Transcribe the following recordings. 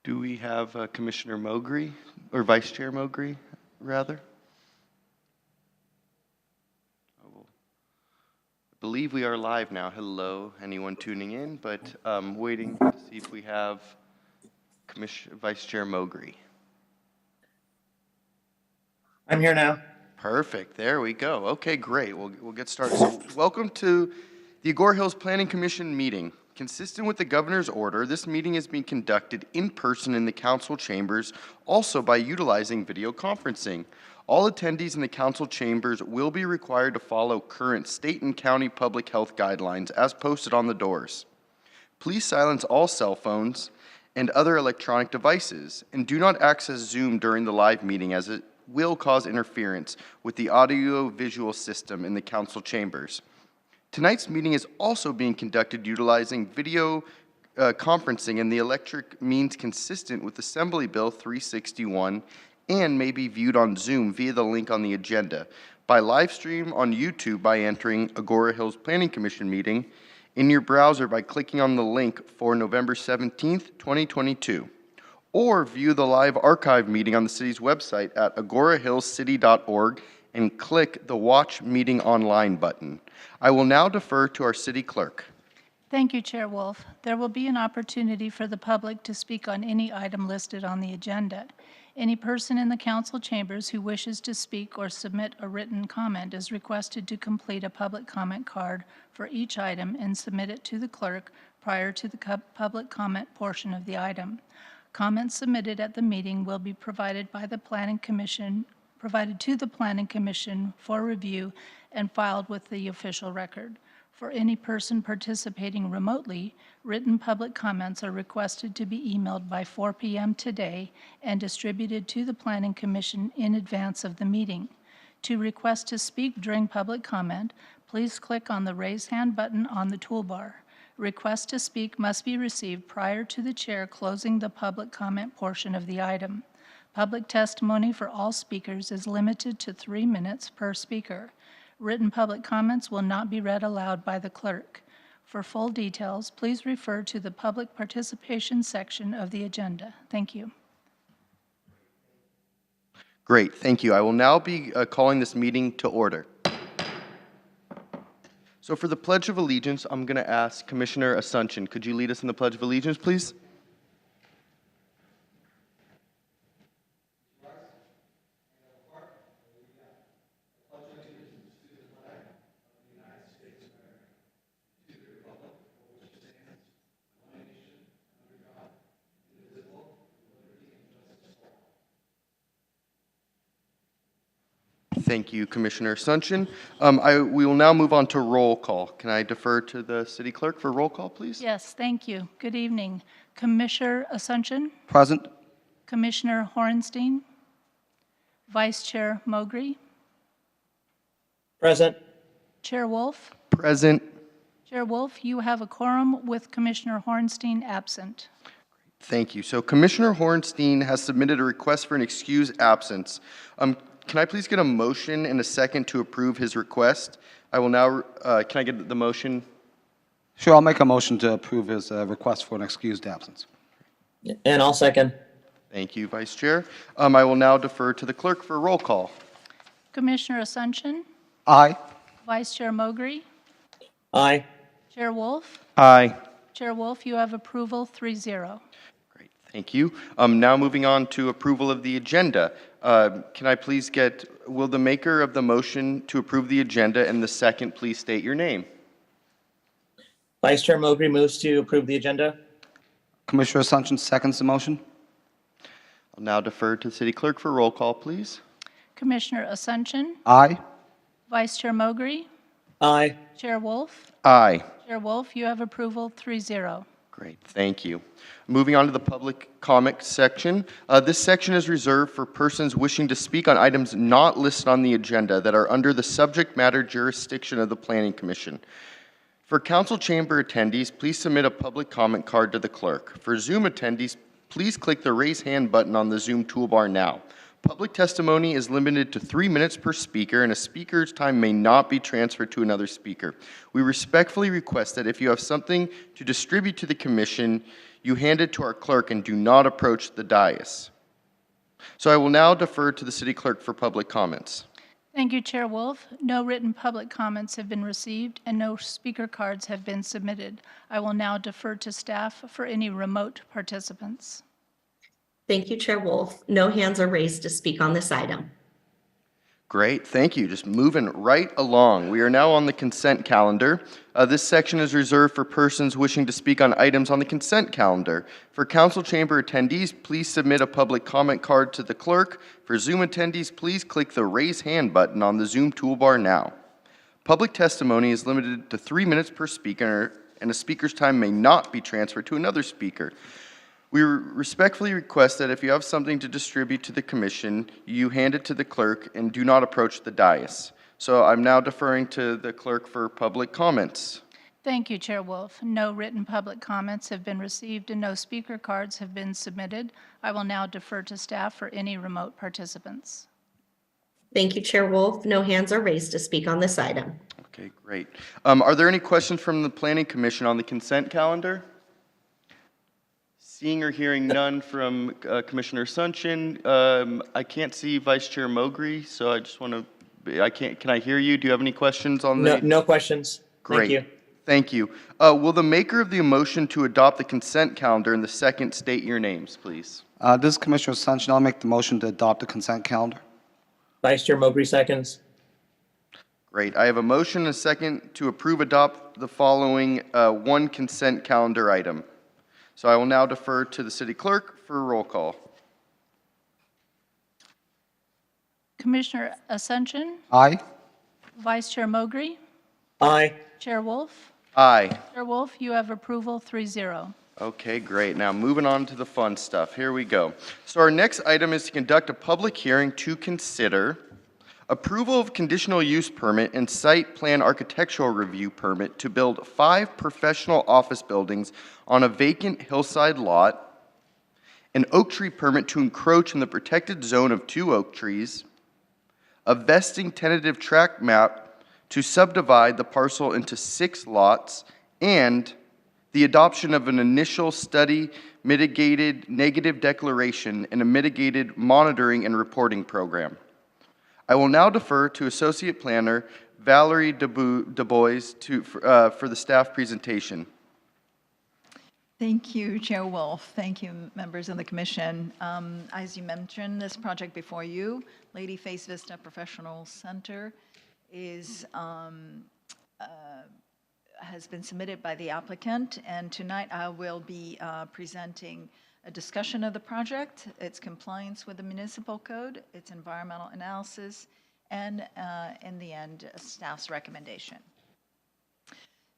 Do we have Commissioner Mowgre, or Vice Chair Mowgre, rather? I believe we are live now. Hello, anyone tuning in, but waiting to see if we have Vice Chair Mowgre. I'm here now. Perfect. There we go. Okay, great. We'll get started. So, welcome to the Agoura Hills Planning Commission meeting. Consistent with the governor's order, this meeting is being conducted in person in the council chambers, also by utilizing video conferencing. All attendees in the council chambers will be required to follow current state and county public health guidelines as posted on the doors. Please silence all cell phones and other electronic devices, and do not access Zoom during the live meeting, as it will cause interference with the audio-visual system in the council chambers. Tonight's meeting is also being conducted utilizing video conferencing and the electric means consistent with Assembly Bill 361 and may be viewed on Zoom via the link on the agenda, by live stream on YouTube by entering Agoura Hills Planning Commission meeting in your browser by clicking on the link for November 17th, 2022, or view the live archive meeting on the city's website at agourahillscity.org and click the Watch Meeting Online button. I will now defer to our city clerk. Thank you, Chair Wolf. There will be an opportunity for the public to speak on any item listed on the agenda. Any person in the council chambers who wishes to speak or submit a written comment is requested to complete a public comment card for each item and submit it to the clerk prior to the public comment portion of the item. Comments submitted at the meeting will be provided to the Planning Commission for review and filed with the official record. For any person participating remotely, written public comments are requested to be emailed by 4 p.m. today and distributed to the Planning Commission in advance of the meeting. To request to speak during public comment, please click on the Raise Hand button on the toolbar. Request to speak must be received prior to the chair closing the public comment portion of the item. Public testimony for all speakers is limited to 3 minutes per speaker. Written public comments will not be read aloud by the clerk. For full details, please refer to the public participation section of the agenda. Thank you. Great, thank you. I will now be calling this meeting to order. So for the Pledge of Allegiance, I'm going to ask Commissioner Asuncion. Could you lead us in the Pledge of Allegiance, please? Thank you, Commissioner Asuncion. We will now move on to roll call. Can I defer to the city clerk for roll call, please? Yes, thank you. Good evening. Commissioner Asuncion? Present. Commissioner Horenstein? Vice Chair Mowgre? Present. Chair Wolf? Present. Chair Wolf, you have a quorum with Commissioner Horenstein absent. Thank you. So Commissioner Horenstein has submitted a request for an excused absence. Can I please get a motion and a second to approve his request? I will now, can I get the motion? Sure, I'll make a motion to approve his request for an excused absence. And I'll second. Thank you, Vice Chair. I will now defer to the clerk for roll call. Commissioner Asuncion? Aye. Vice Chair Mowgre? Aye. Chair Wolf? Aye. Chair Wolf, you have approval 3-0. Great, thank you. Now moving on to approval of the agenda. Can I please will the maker of the motion to approve the agenda and the second please state your name? Vice Chair Mowgre moves to approve the agenda. Commissioner Asuncion seconds the motion. I'll now defer to the city clerk for roll call, please. Commissioner Asuncion? Aye. Vice Chair Mowgre? Aye. Chair Wolf? Aye. Chair Wolf, you have approval 3-0. Great, thank you. Moving on to the public comment section. This section is reserved for persons wishing to speak on items not listed on the agenda that are under the subject matter jurisdiction of the Planning Commission. For council chamber attendees, please submit a public comment card to the clerk. For Zoom attendees, please click the raise hand button on the Zoom toolbar now. Public testimony is limited to 3 minutes per speaker, and a speaker's time may not be transferred to another speaker. We respectfully request that if you have something to distribute to the commission, you hand it to our clerk and do not approach the dais. So I will now defer to the city clerk for public comments. Thank you, Chair Wolf. No written public comments have been received and no speaker cards have been submitted. I will now defer to staff for any remote participants. Thank you, Chair Wolf. No hands are raised to speak on this item. Great, thank you. Just moving right along. We are now on the consent calendar. This section is reserved for persons wishing to speak on items on the consent calendar. For council chamber attendees, please submit a public comment card to the clerk. For Zoom attendees, please click the raise hand button on the Zoom toolbar now. Public testimony is limited to 3 minutes per speaker, and a speaker's time may not be transferred to another speaker. We respectfully request that if you have something to distribute to the commission, you hand it to the clerk and do not approach the dais. So I'm now deferring to the clerk for public comments. Thank you, Chair Wolf. No written public comments have been received and no speaker cards have been submitted. I will now defer to staff for any remote participants. Thank you, Chair Wolf. No hands are raised to speak on this item. Okay, great. Are there any questions from the Planning Commission on the consent calendar? Seeing or hearing none from Commissioner Sunchin. I can't see Vice Chair Mowgri, so I just want to, can I hear you? Do you have any questions on the? No questions. Great. Thank you. Thank you. Will the maker of the motion to adopt the consent calendar and the second state your names, please? This is Commissioner Sunchin. I'll make the motion to adopt the consent calendar. Vice Chair Mowgri seconds. Great. I have a motion and a second to adopt the following one consent calendar item. So I will now defer to the city clerk for a roll call. Commissioner Ascension, Aye. Vice Chair Mowgri, Aye. Chair Wolf. Aye. Chair Wolf, you have approval 3-0. Okay, great. Now moving on to the fun stuff. Here we go. So our next item is to conduct a public hearing to consider approval of conditional use permit and site plan architectural review permit to build 5 professional office buildings on a vacant hillside lot, an oak tree permit to encroach in the protected zone of 2 oak trees, a vesting tentative tract map to subdivide the parcel into 6 lots, and the adoption of an initial study mitigated negative declaration and a mitigated monitoring and reporting program. I will now defer to Associate Planner Valerie DuBois for the staff presentation. Thank you, Chair Wolf. Thank you, members of the commission. As you mentioned, this project before you, Lady Face Vista Professional Center, has been submitted by the applicant, and tonight I will be presenting a discussion of the project, its compliance with the municipal code, its environmental analysis, and in the end, staff's recommendation.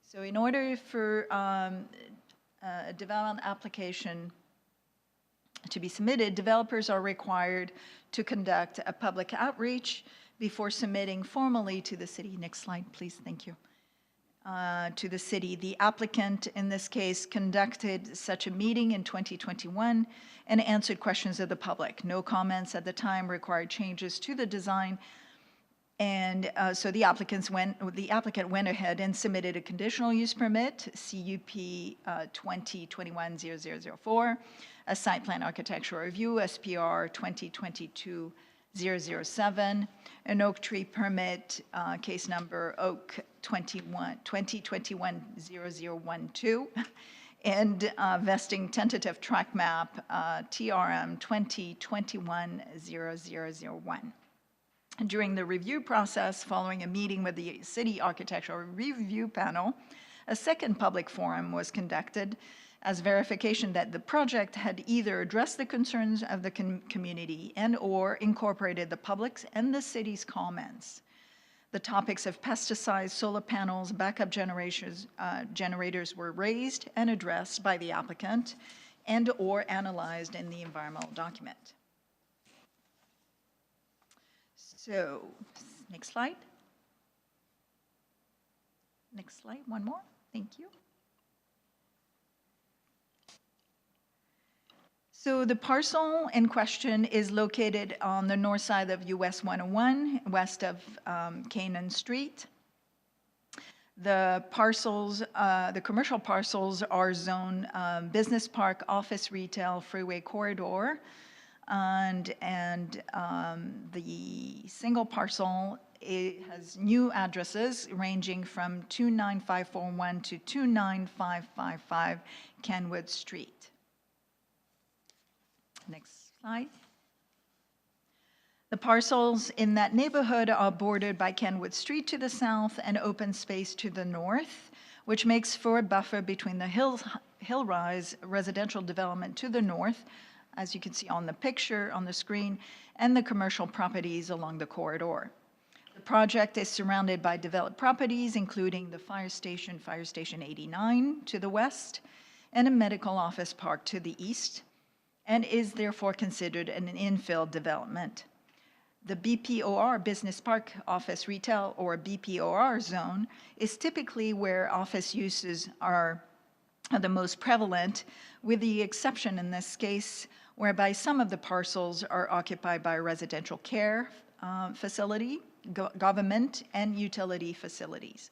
So in order for a development application to be submitted, developers are required to conduct a public outreach before submitting formally to the city. Next slide, please. Thank you. To the city. The applicant, in this case, conducted such a meeting in 2021 and answered questions of the public. No comments at the time required changes to the design, and so the applicant went ahead and submitted a conditional use permit, CUP 2021-0004, a site plan architectural review, SPR 2022-007, an oak tree permit, case number OAK 2021-0012, and vesting tentative track map, TRM 2021-0001. During the review process, following a meeting with the City Architectural Review Panel, a second public forum was conducted as verification that the project had either addressed the concerns of the community and/or incorporated the public's and the city's comments. The topics of pesticides, solar panels, backup generators were raised and addressed by the applicant and/or analyzed in the environmental document. So, next slide. Next slide, one more. Thank you. So the parcel in question is located on the north side of US 101, west of Canaan Street. The parcels, the commercial parcels are zone business park, office, retail, freeway corridor. And the single parcel, it has new addresses ranging from 29541 to 29555 Kenwood Street. Next slide. The parcels in that neighborhood are bordered by Kenwood Street to the south and open space to the north, which makes for a buffer between the hill-rise residential development to the north, as you can see on the picture on the screen, and the commercial properties along the corridor. The project is surrounded by developed properties, including the Fire Station 89 to the west, and a medical office park to the east, and is therefore considered an infill development. The BPOR, Business Park Office Retail, or BPOR zone, is typically where office uses are the most prevalent, with the exception in this case whereby some of the parcels are occupied by residential care facility, government, and utility facilities.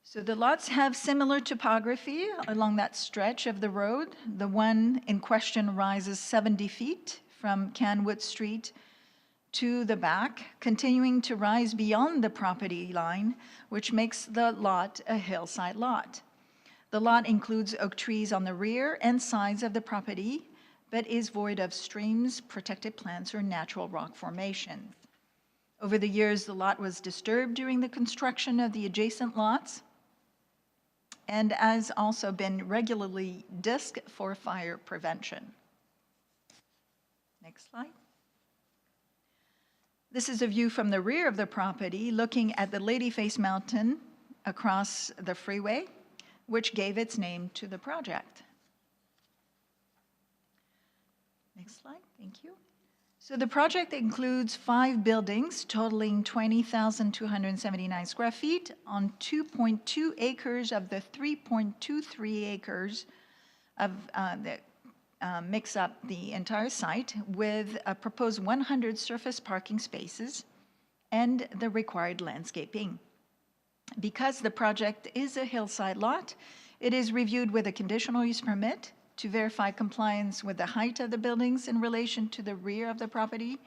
So the lots have similar topography along that stretch of the road. The one in question rises 70 feet from Kenwood Street to the back, continuing to rise beyond the property line, which makes the lot a hillside lot. The lot includes oak trees on the rear and sides of the property, but is void of streams, protected plants, or natural rock formations. Over the years, the lot was disturbed during the construction of the adjacent lots, and has also been regularly disked for fire prevention. Next slide. This is a view from the rear of the property, looking at the Ladyface Mountain across the freeway, which gave its name to the project. Next slide, thank you. So the project includes 5 buildings totaling 20,279 square feet on 2.2 acres of the 3.23 acres of that makes up the entire site, with a proposed 100 surface parking spaces and the required landscaping. Because the project is a hillside lot, it is reviewed with a conditional use permit to verify compliance with the height of the buildings in relation to the rear of the property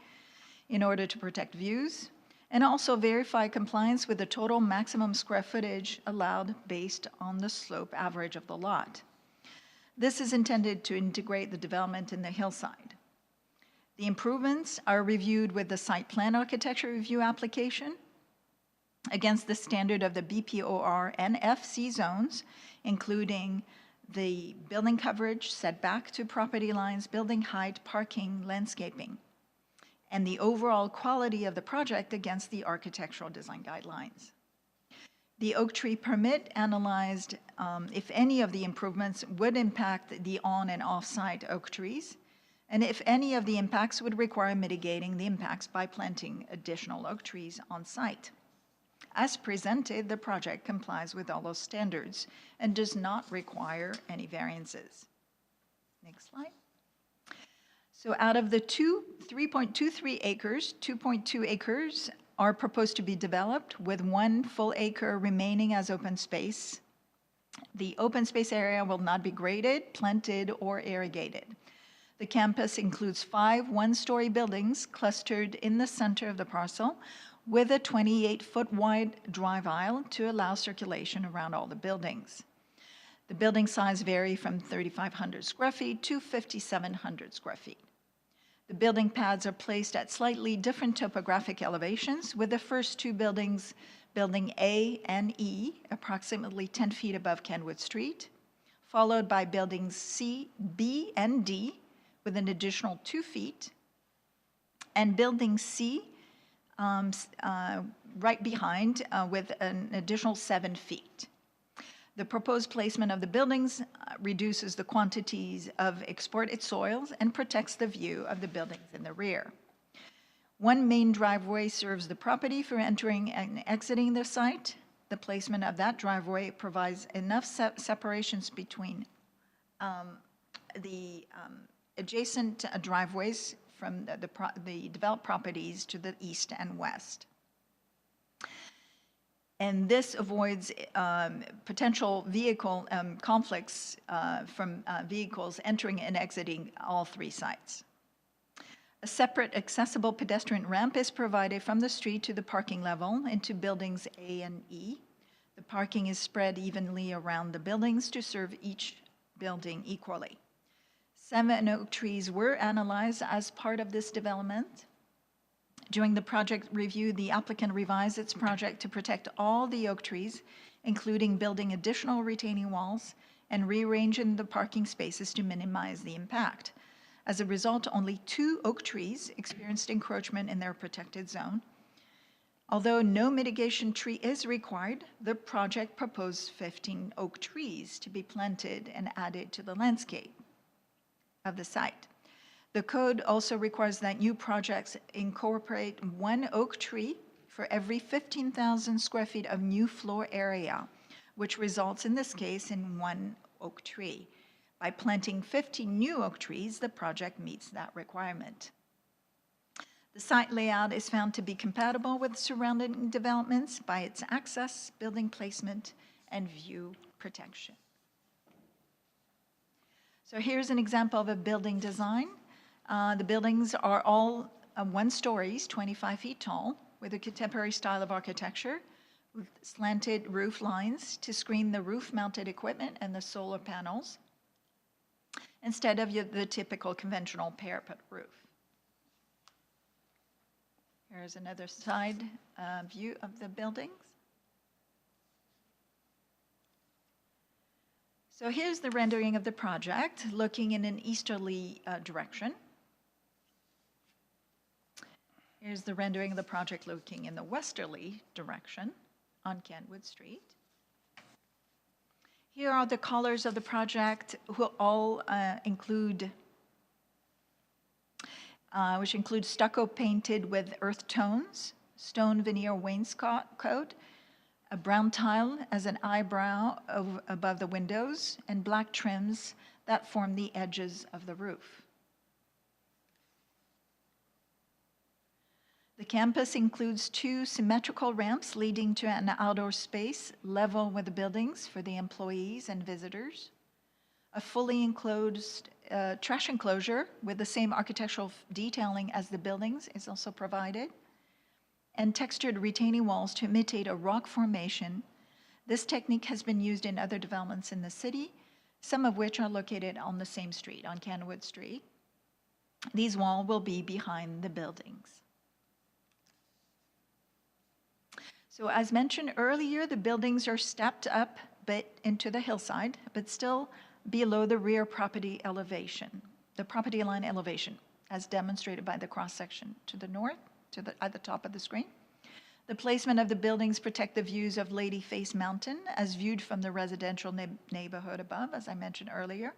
in order to protect views, and also verify compliance with the total maximum square footage allowed based on the slope average of the lot. This is intended to integrate the development in the hillside. The improvements are reviewed with the site plan architecture review application against the standard of the BPOR and FC zones, including the building coverage, setback to property lines, building height, parking, landscaping, and the overall quality of the project against the architectural design guidelines. The oak tree permit analyzed if any of the improvements would impact the on and off-site oak trees, and if any of the impacts would require mitigating the impacts by planting additional oak trees on site. As presented, the project complies with all those standards and does not require any variances. Next slide. So out of the 3.23 acres, 2.2 acres are proposed to be developed, with 1 full acre remaining as open space. The open space area will not be graded, planted, or irrigated. The campus includes 5 one-story buildings clustered in the center of the parcel, with a 28-foot wide drive aisle to allow circulation around all the buildings. The building size vary from 3,500 square feet to 5,700 square feet. The building pads are placed at slightly different topographic elevations, with the first 2 buildings, building A and E, approximately 10 feet above Kenwood Street, followed by buildings C, B, and D, with an additional 2 feet, and building C, right behind with an additional 7 feet. The proposed placement of the buildings reduces the quantities of exported soils and protects the view of the buildings in the rear. 1 main driveway serves the property for entering and exiting the site. The placement of that driveway provides enough separations between the adjacent driveways from the developed properties to the east and west. And this avoids potential vehicle conflicts from vehicles entering and exiting all 3 sites. A separate accessible pedestrian ramp is provided from the street to the parking level into buildings A and E. The parking is spread evenly around the buildings to serve each building equally. 7 oak trees were analyzed as part of this development. During the project review, the applicant revised its project to protect all the oak trees, including building additional retaining walls and rearranging the parking spaces to minimize the impact. As a result, only 2 oak trees experienced encroachment in their protected zone. Although no mitigation tree is required, the project proposed 15 oak trees to be planted and added to the landscape of the site. The code also requires that new projects incorporate 1 oak tree for every 15,000 square feet of new floor area, which results in this case in 1 oak tree. By planting 50 new oak trees, the project meets that requirement. The site layout is found to be compatible with surrounding developments by its access, building placement, and view protection. So here's an example of a building design. The buildings are all 1 stories, 25 feet tall, with a contemporary style of architecture, with slanted roof lines to screen the roof-mounted equipment and the solar panels, instead of the typical conventional parapet roof. Here's another side view of the buildings. So here's the rendering of the project, looking in an easterly direction. Here's the rendering of the project looking in the westerly direction on Kentwood Street. Here are the colors of the project, which include stucco painted with earth tones, stone veneer wainscot coat, a brown tile as an eyebrow above the windows, and black trims that form the edges of the roof. The campus includes 2 symmetrical ramps leading to an outdoor space level with the buildings for the employees and visitors. A fully enclosed trash enclosure with the same architectural detailing as the buildings is also provided, and textured retaining walls to imitate a rock formation. This technique has been used in other developments in the city, some of which are located on the same street, on Kentwood Street. These walls will be behind the buildings. So as mentioned earlier, the buildings are stepped up into the hillside, but still below the rear property elevation, the property line elevation, as demonstrated by the cross-section to the north, at the top of the screen. The placement of the buildings protect the views of Lady Face Mountain as viewed from the residential neighborhood above, as I mentioned earlier.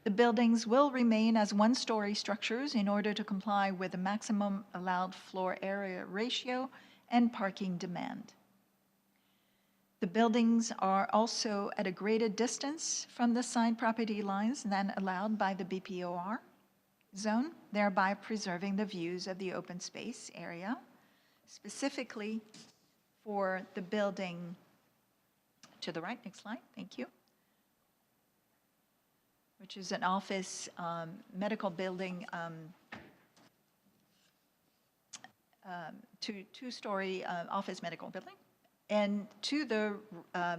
The buildings will remain as 1-story structures in order to comply with the maximum allowed floor area ratio and parking demand. The buildings are also at a greater distance from the side property lines than allowed by the BPOR zone, thereby preserving the views of the open space area, specifically for the building to the right. Next slide, thank you. Which is an office medical building, 2-story office medical building. And to the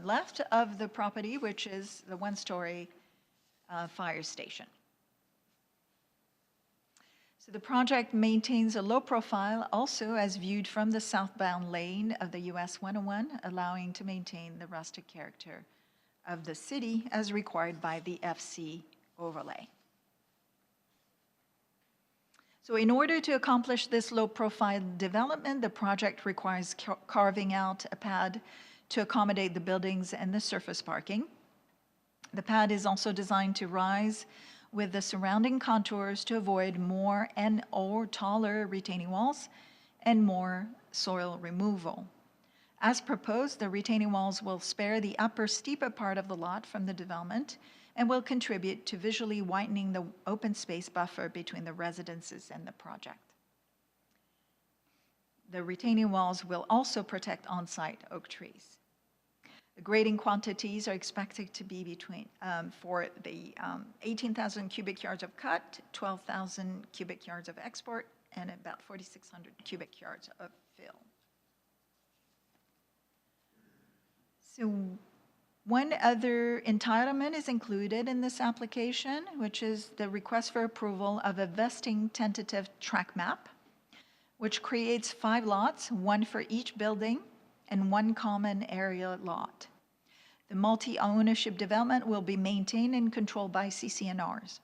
left of the property, which is the 1-story fire station. So the project maintains a low profile also as viewed from the southbound lane of the US 101, allowing to maintain the rustic character of the city as required by the FC overlay. So in order to accomplish this low-profile development, the project requires carving out a pad to accommodate the buildings and the surface parking. The pad is also designed to rise with the surrounding contours to avoid more and/or taller retaining walls and more soil removal. As proposed, the retaining walls will spare the upper steeper part of the lot from the development and will contribute to visually widening the open space buffer between the residences and the project. The retaining walls will also protect on-site oak trees. The grading quantities are expected to be between, for the 18,000 cubic yards of cut, 12,000 cubic yards of export, and about 4,600 cubic yards of fill. So one other entitlement is included in this application, which is the request for approval of a vesting tentative track map, which creates 5 lots, 1 for each building and 1 common area lot. The multi-ownership development will be maintained and controlled by CCNRs.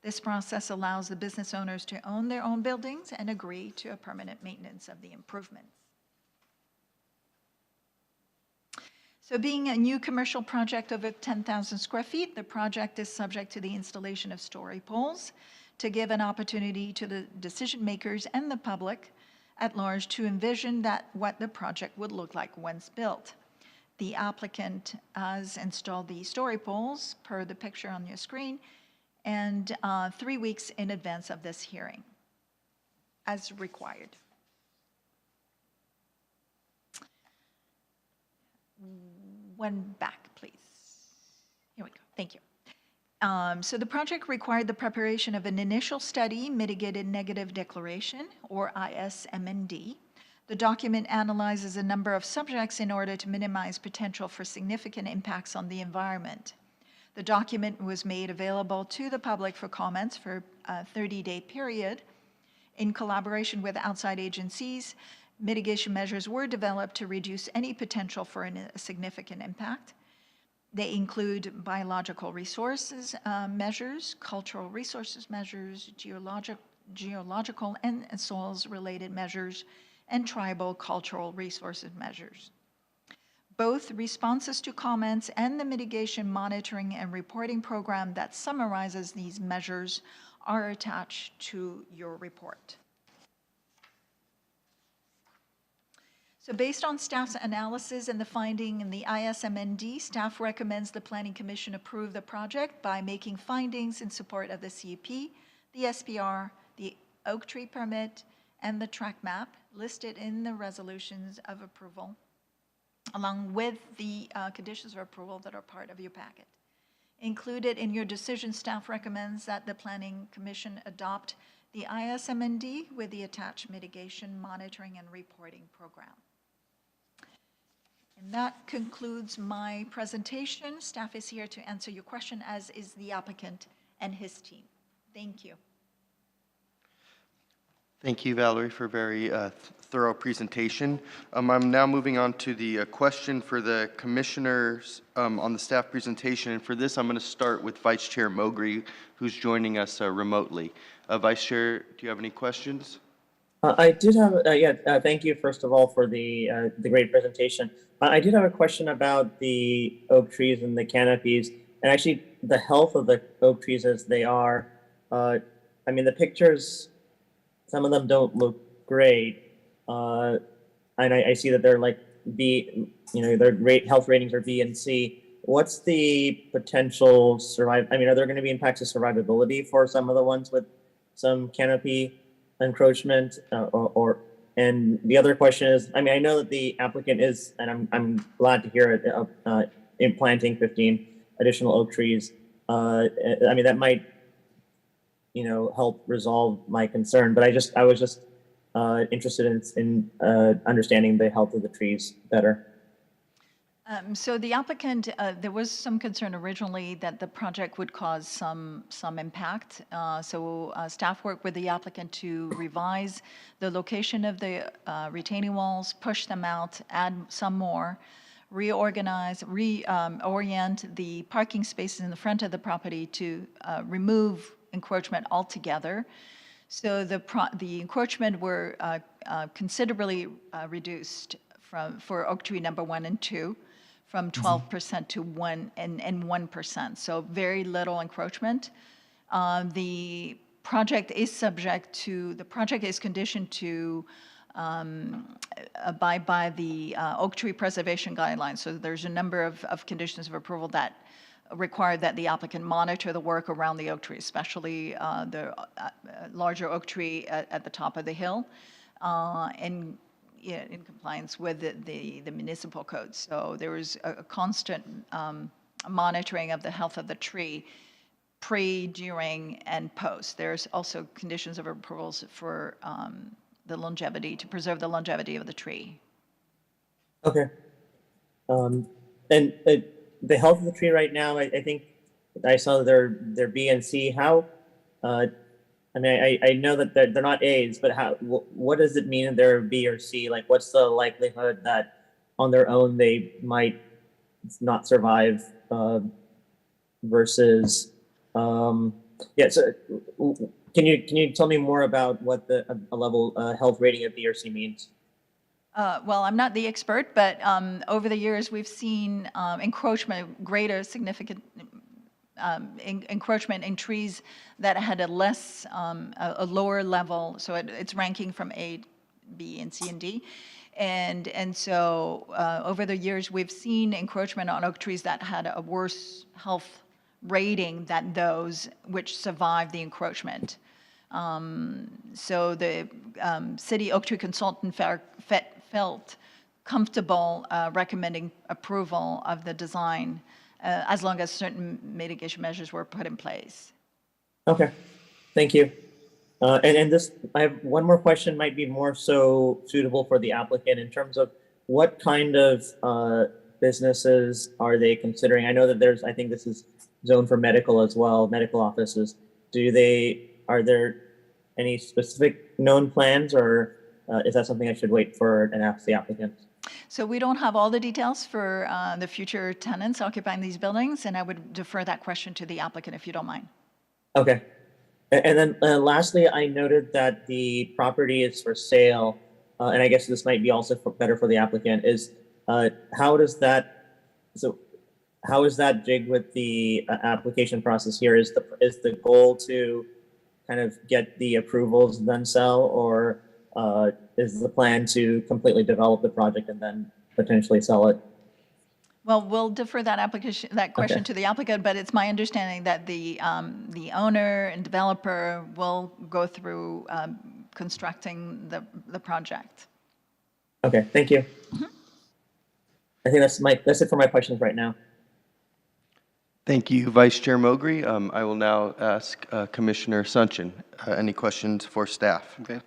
This process allows the business owners to own their own buildings and agree to a permanent maintenance of the improvements. So being a new commercial project over 10,000 square feet, the project is subject to the installation of story poles to give an opportunity to the decision makers and the public at large to envision what the project would look like once built. The applicant has installed the story poles per the picture on your screen and 3 weeks in advance of this hearing as required. One back, please. Here we go. Thank you. So the project required the preparation of an initial study, mitigated negative declaration, or ISMND. The document analyzes a number of subjects in order to minimize potential for significant impacts on the environment. The document was made available to the public for comments for a 30-day period. In collaboration with outside agencies, mitigation measures were developed to reduce any potential for a significant impact. They include biological resources measures, cultural resources measures, geological and soils-related measures, and tribal cultural resources measures. Both responses to comments and the mitigation monitoring and reporting program that summarizes these measures are attached to your report. So based on staff's analysis and the finding in the ISMND, staff recommends the Planning Commission approve the project by making findings in support of the CUP, the SPR, the oak tree permit, and the track map listed in the resolutions of approval, along with the conditions of approval that are part of your packet. Included in your decision, staff recommends that the Planning Commission adopt the ISMND with the attached mitigation, monitoring, and reporting program. And that concludes my presentation. Staff is here to answer your question, as is the applicant and his team. Thank you. Thank you, Valerie, for a very thorough presentation. I'm now moving on to the question for the commissioners on the staff presentation. And for this, I'm going to start with Vice Chair Mowgri, who's joining us remotely. Vice Chair, do you have any questions? I did have, thank you, first of all, for the great presentation. I did have a question about the oak trees and the canopies, and actually the health of the oak trees as they are. I mean, the pictures, some of them don't look great, and I see that they're like B, their health ratings are B and C. What's the potential I mean, are there going to be impacts of survivability for some of the ones with some canopy encroachment, and the other question is, I mean, I know that the applicant is, and I'm glad to hear it, implanting 15 additional oak trees. I mean, that might, help resolve my concern, but I was just interested in understanding the health of the trees better. So the applicant, there was some concern originally that the project would cause some impact. So staff worked with the applicant to revise the location of the retaining walls, push them out, add some more, reorganize, reorient the parking spaces in the front of the property to remove encroachment altogether. So the encroachment were considerably reduced for oak tree number 1 and 2. From 12% to 1%, so very little encroachment. The project is conditioned to abide by the oak tree preservation guidelines. So there's a number of conditions of approval that require that the applicant monitor the work around the oak tree, especially the larger oak tree at the top of the hill, and in compliance with the municipal code. So there was a constant monitoring of the health of the tree pre, during, and post. There's also conditions of approvals for the longevity, to preserve the longevity of the tree. Okay. And the health of the tree right now, I think I saw their B and C. How? I mean, I know that they're not A's, but how? What does it mean that they're B or C? Like, what's the likelihood that on their own they might not survive versus? Yeah. So, can you tell me more about what a level health rating of B or C means? Well, I'm not the expert, but over the years we've seen encroachment, greater significant encroachment in trees that had a less, a lower level. So it's ranking from A, B, and C, and D. And so over the years we've seen encroachment on oak trees that had a worse health rating than those which survived the encroachment. So the city oak tree consultant felt comfortable recommending approval of the design as long as certain mitigation measures were put in place. Okay, thank you. And this, I have one more question, might be more so suitable for the applicant in terms of what kind of businesses are they considering? I know that there's, I think this is zoned for medical as well, medical offices. Are there any specific known plans, or is that something I should wait for and ask the applicant? So we don't have all the details for the future tenants occupying these buildings, and I would defer that question to the applicant if you don't mind. Okay. And then lastly, I noted that the property is for sale, and I guess this might be also better for the applicant, is how is that jig with the application process here? Is the goal to kind of get the approvals and then sell, or is the plan to completely develop the project and then potentially sell it? Well, we'll defer that question to the applicant, but it's my understanding that the owner and developer will go through constructing the project. Okay, thank you. I think that's it for my questions right now. Thank you, Vice Chair Mogri. I will now ask Commissioner Sunchin. Any questions for staff? Okay.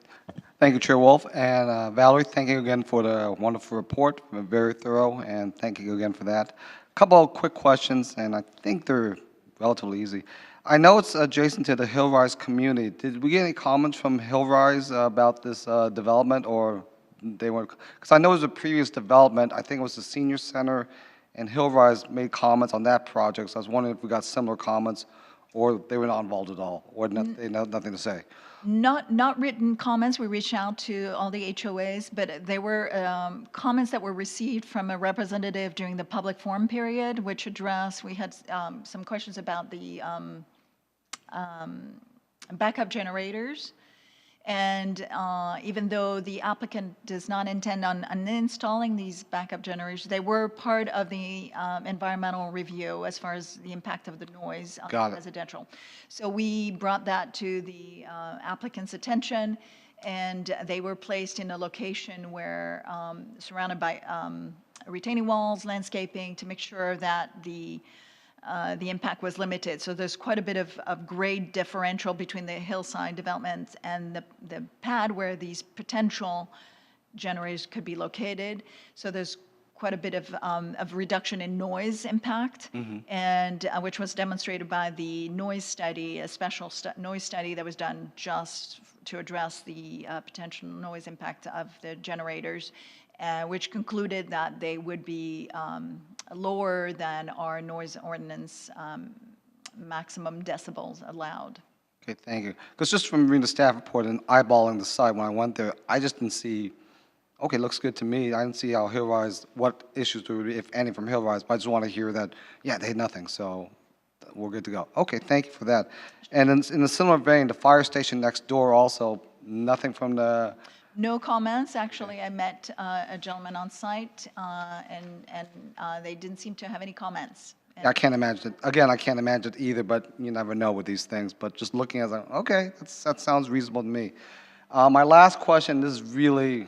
Thank you, Chair Wolf. And Valerie, thank you again for the wonderful report. Very thorough, and thank you again for that. A couple of quick questions, and I think they're relatively easy. I know it's adjacent to the Hillrise community. Did we get any comments from Hillrise about this development, or they weren't? Because I know it was a previous development. I think it was the senior center, and Hillrise made comments on that project. So I was wondering if we got similar comments, or they were not involved at all, or they had nothing to say. Not written comments. We reached out to all the HOAs, but there were comments that were received from a representative during the public forum period, which we had some questions about the backup generators. And even though the applicant does not intend on uninstalling these backup generators, they were part of the environmental review as far as the impact of the noise on residential. So we brought that to the applicant's attention, and they were placed in a location where surrounded by retaining walls, landscaping, to make sure that the impact was limited. So there's quite a bit of grade differential between the hillside developments and the pad where these potential generators could be located. So there's quite a bit of reduction in noise impact, and which was demonstrated by the noise study, a special noise study that was done just to address the potential noise impact of the generators, which concluded that they would be lower than our noise ordinance maximum decibels allowed. Okay, thank you. Because just from reading the staff report and eyeballing the site when I went there, I just didn't see, okay, looks good to me. I didn't see how Hillrise, what issues there would be, if any, from Hillrise, but I just want to hear that, yeah, they had nothing, so we're good to go. Okay, thank you for that. And in a similar vein, the fire station next door also, nothing from the... No comments. Actually, I met a gentleman on site, and they didn't seem to have any comments. I can't imagine it. Again, I can't imagine it either, but you never know with these things. But just looking at it, okay, that sounds reasonable to me. My last question, this is really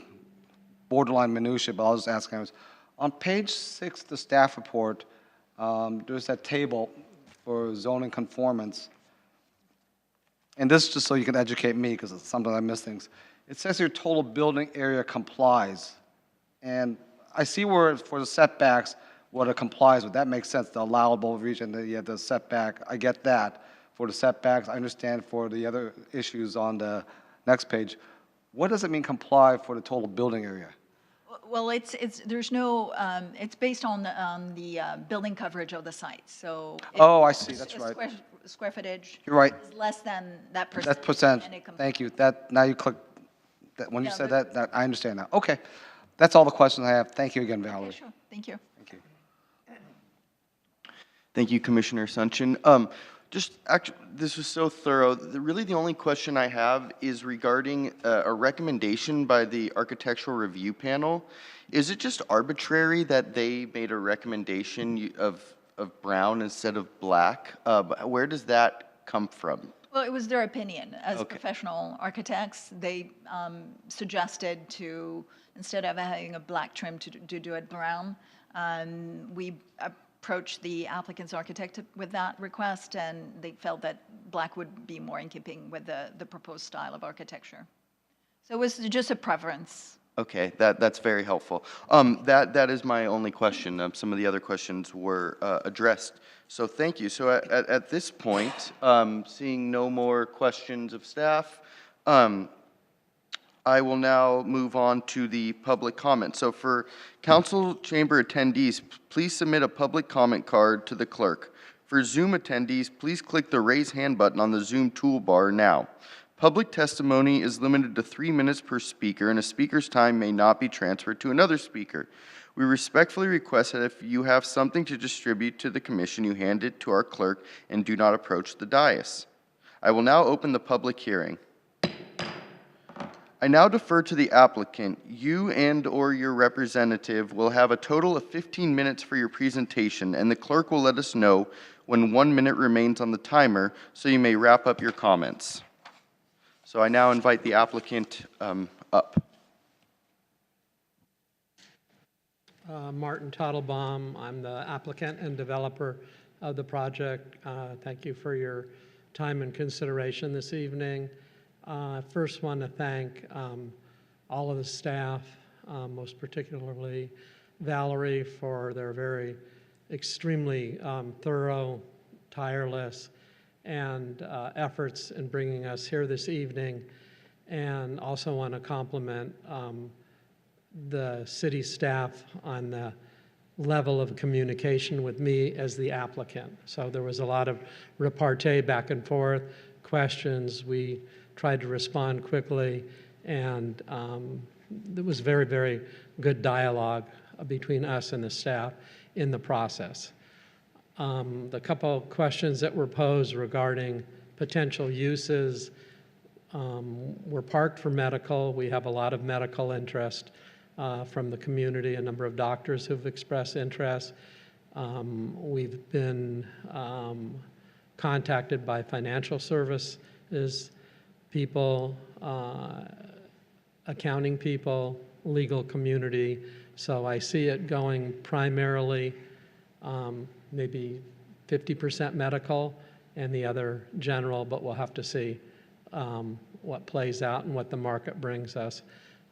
borderline minutia, but I'll just ask anyways. On page 6, the staff report, there's that table for zoning conformance. And this, just so you can educate me, because it's sometimes I miss things. It says here total building area complies. And I see where for the setbacks, what it complies with. That makes sense, the allowable region, the setback, I get that. For the setbacks, I understand for the other issues on the next page. What does it mean comply for the total building area? Well, there's no, it's based on the building coverage of the site, so. Oh, I see, that's right. Square footage. You're right. Is less than that percentage. That's percent. and it complies. Thank you. That, now you click, that, when you Yeah, said but- that, I understand now. Okay. That's all the questions I have. Thank you again, Yeah, Valerie. sure, thank you. Thank you. Thank you, Commissioner Sunchin. This was so thorough. Really, the only question I have is regarding a recommendation by the Architectural Review Panel. Is it just arbitrary that they made a recommendation of brown instead of black? Where does that come from? Well, it was their opinion. As Okay. professional architects, they suggested to, instead of having a black trim, to do it brown. We approached the applicant's architect with that request, and they felt that black would be more in keeping with the proposed style of architecture. So it was just a preference. Okay, that's very helpful. That is my only question. Some of the other questions were addressed. So thank you. So at this point, seeing no more questions of staff, I will now move on to the public comment. So for council chamber attendees, please submit a public comment card to the clerk. For Zoom attendees, please click the raise hand button on the Zoom toolbar now. Public testimony is limited to 3 minutes per speaker, and a speaker's time may not be transferred to another speaker. We respectfully request that if you have something to distribute to the commission, you hand it to our clerk and do not approach the dais. I will now open the public hearing. I now defer to the applicant. You and/or your representative will have a total of 15 minutes for your presentation, and the clerk will let us know when 1 minute remains on the timer, so you may wrap up your comments. So I now invite the applicant up. Martin Tottlebaum. I'm the applicant and developer of the project. Thank you for your time and consideration this evening. I first want to thank all of the staff, most particularly Valerie, for their very extremely thorough, tireless, and efforts in bringing us here this evening. And also want to compliment the city staff on the level of communication with me as the applicant. So there was a lot of repartee back and forth, questions. We tried to respond quickly, and there was very, very good dialogue between us and the staff in the process. The couple of questions that were posed regarding potential uses were parked for medical. We have a lot of medical interest from the community, a number of doctors who've expressed interest. We've been contacted by financial services people, accounting people, legal community. So I see it going primarily maybe 50% medical and the other general, but we'll have to see what plays out and what the market brings us.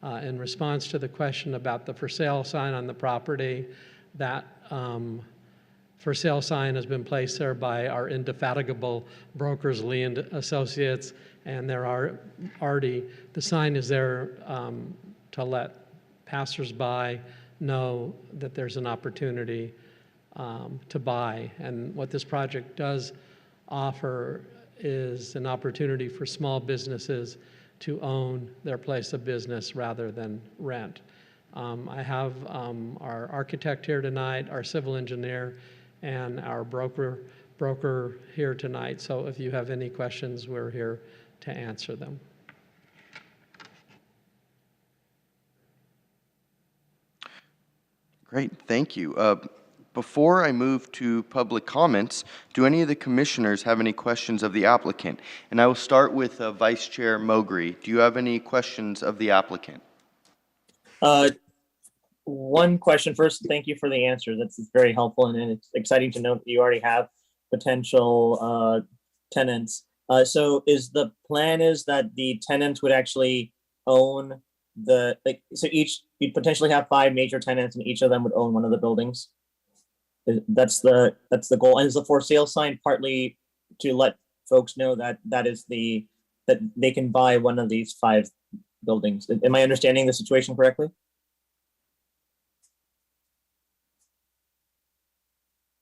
In response to the question about the for sale sign on the property, that for sale sign has been placed there by our indefatigable brokers, Lee and Associates, and there are already, the sign is there to let passersby know that there's an opportunity to buy. And what this project does offer is an opportunity for small businesses to own their place of business rather than rent. I have our architect here tonight, our civil engineer, and our broker here tonight. So if you have any questions, we're here to answer them. Great, thank you. Before I move to public comments, do any of the commissioners have any questions of the applicant? And I will start with Vice Chair Mowgri. Do you have any questions of the applicant? one question first. Thank you for the answer. That's very helpful, and it's exciting to know that you already have potential tenants. So is the plan is that the tenants would actually own the like so each you'd potentially have 5 major tenants and each of them would own one of the buildings. That's the goal. And is the for sale sign partly to let folks know that that they can buy one of these 5 buildings? Am I understanding the situation correctly?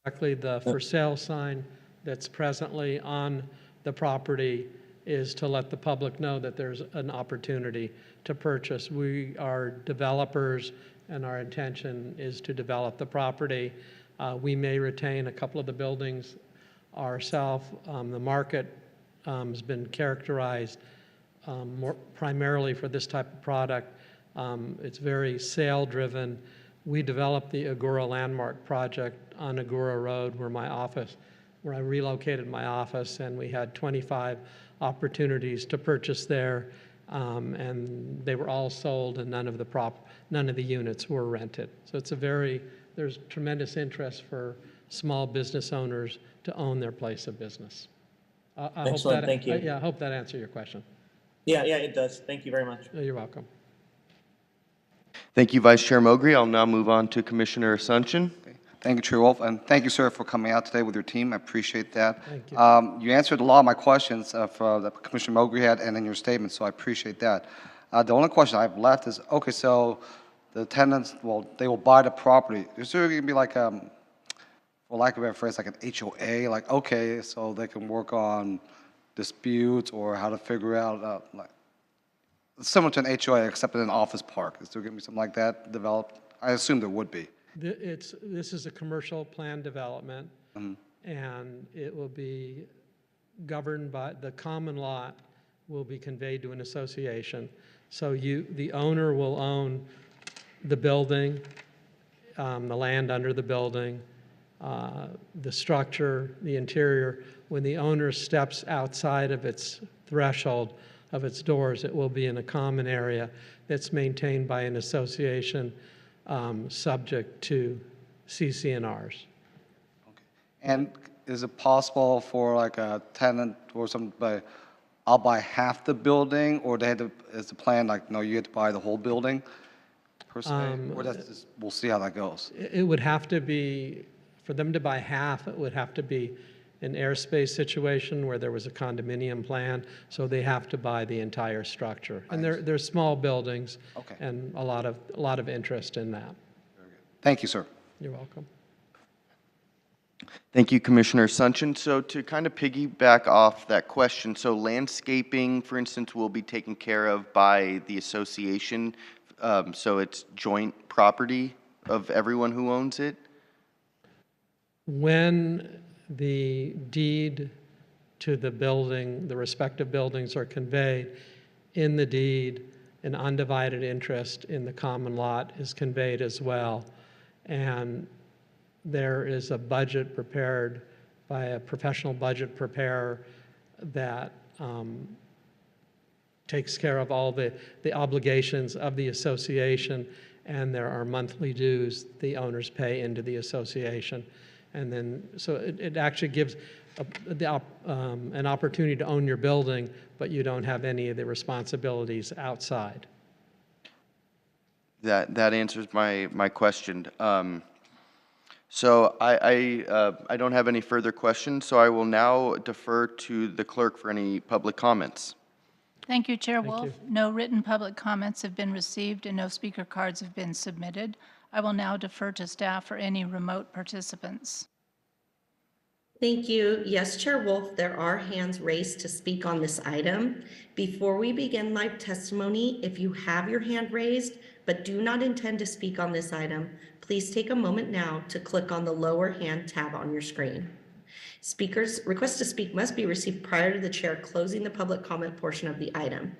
Exactly, the for sale sign that's presently on the property is to let the public know that there's an opportunity to purchase. We are developers, and our intention is to develop the property. We may retain a couple of the buildings ourselves. The market has been characterized more primarily for this type of product. It's very sale-driven. We developed the Agoura landmark project on Agoura Road where I relocated my office, and we had 25 opportunities to purchase there, and they were all sold, and none of the units were rented. So there's tremendous interest for small business owners to own their place of business. Excellent, thank you. Yeah, I hope that answered your question. Yeah, it does. Thank you very much. You're welcome. Thank you, Vice Chair Mogri. I'll now move on to Commissioner Asuncion. Thank you, Chair Wolf, and thank you, sir, for coming out today with your team. I appreciate that. Thank you. You answered a lot of my questions that Commissioner Mogri had and in your statement, so I appreciate that. The only question I have left is, okay, so the tenants, well, they will buy the property. Is there going to be like, for lack of a better phrase, like an HOA? Like, okay, so they can work on disputes or how to figure out, like, similar to an HOA except in an office park. Is there going to be something like that developed? I assume there would be. This is a commercial plan development, and it will be governed by, the common lot will be conveyed to an association. So the owner will own the building, the land under the building, the structure, the interior. When the owner steps outside of its threshold of its doors, it will be in a common area that's maintained by an association, subject to CC&Rs. Okay. And is it possible for like a tenant or somebody, I'll buy half the building, or is the plan like, no, you have to buy the whole building per se? Or that's just, we'll see how that goes. It would have to be, for them to buy half, it would have to be an airspace situation where there was a condominium plan, so they have to buy the entire structure. And they're small buildings, Okay. and a lot of interest in that. Thank you, sir. You're welcome. Thank you, Commissioner Asuncion. So to kind of piggyback off that question, so landscaping, for instance, will be taken care of by the association, so it's joint property of everyone who owns it? When the deed to the building, the respective buildings are conveyed, in the deed, an undivided interest in the common lot is conveyed as well. And there is a budget prepared by a professional budget preparer that takes care of all the obligations of the association, and there are monthly dues the owners pay into the association. And then, so it actually gives an opportunity to own your building, but you don't have any of the responsibilities outside. That answers my question. So I don't have any further questions, so I will now defer to the clerk for any public comments. Thank you, Chair Thank Wolf. you. No written public comments have been received and no speaker cards have been submitted. I will now defer to staff for any remote participants. Thank you. Yes, Chair Wolf, there are hands raised to speak on this item. Before we begin live testimony, if you have your hand raised but do not intend to speak on this item, please take a moment now to click on the lower hand tab on your screen. Speakers' requests to speak must be received prior to the chair closing the public comment portion of the item.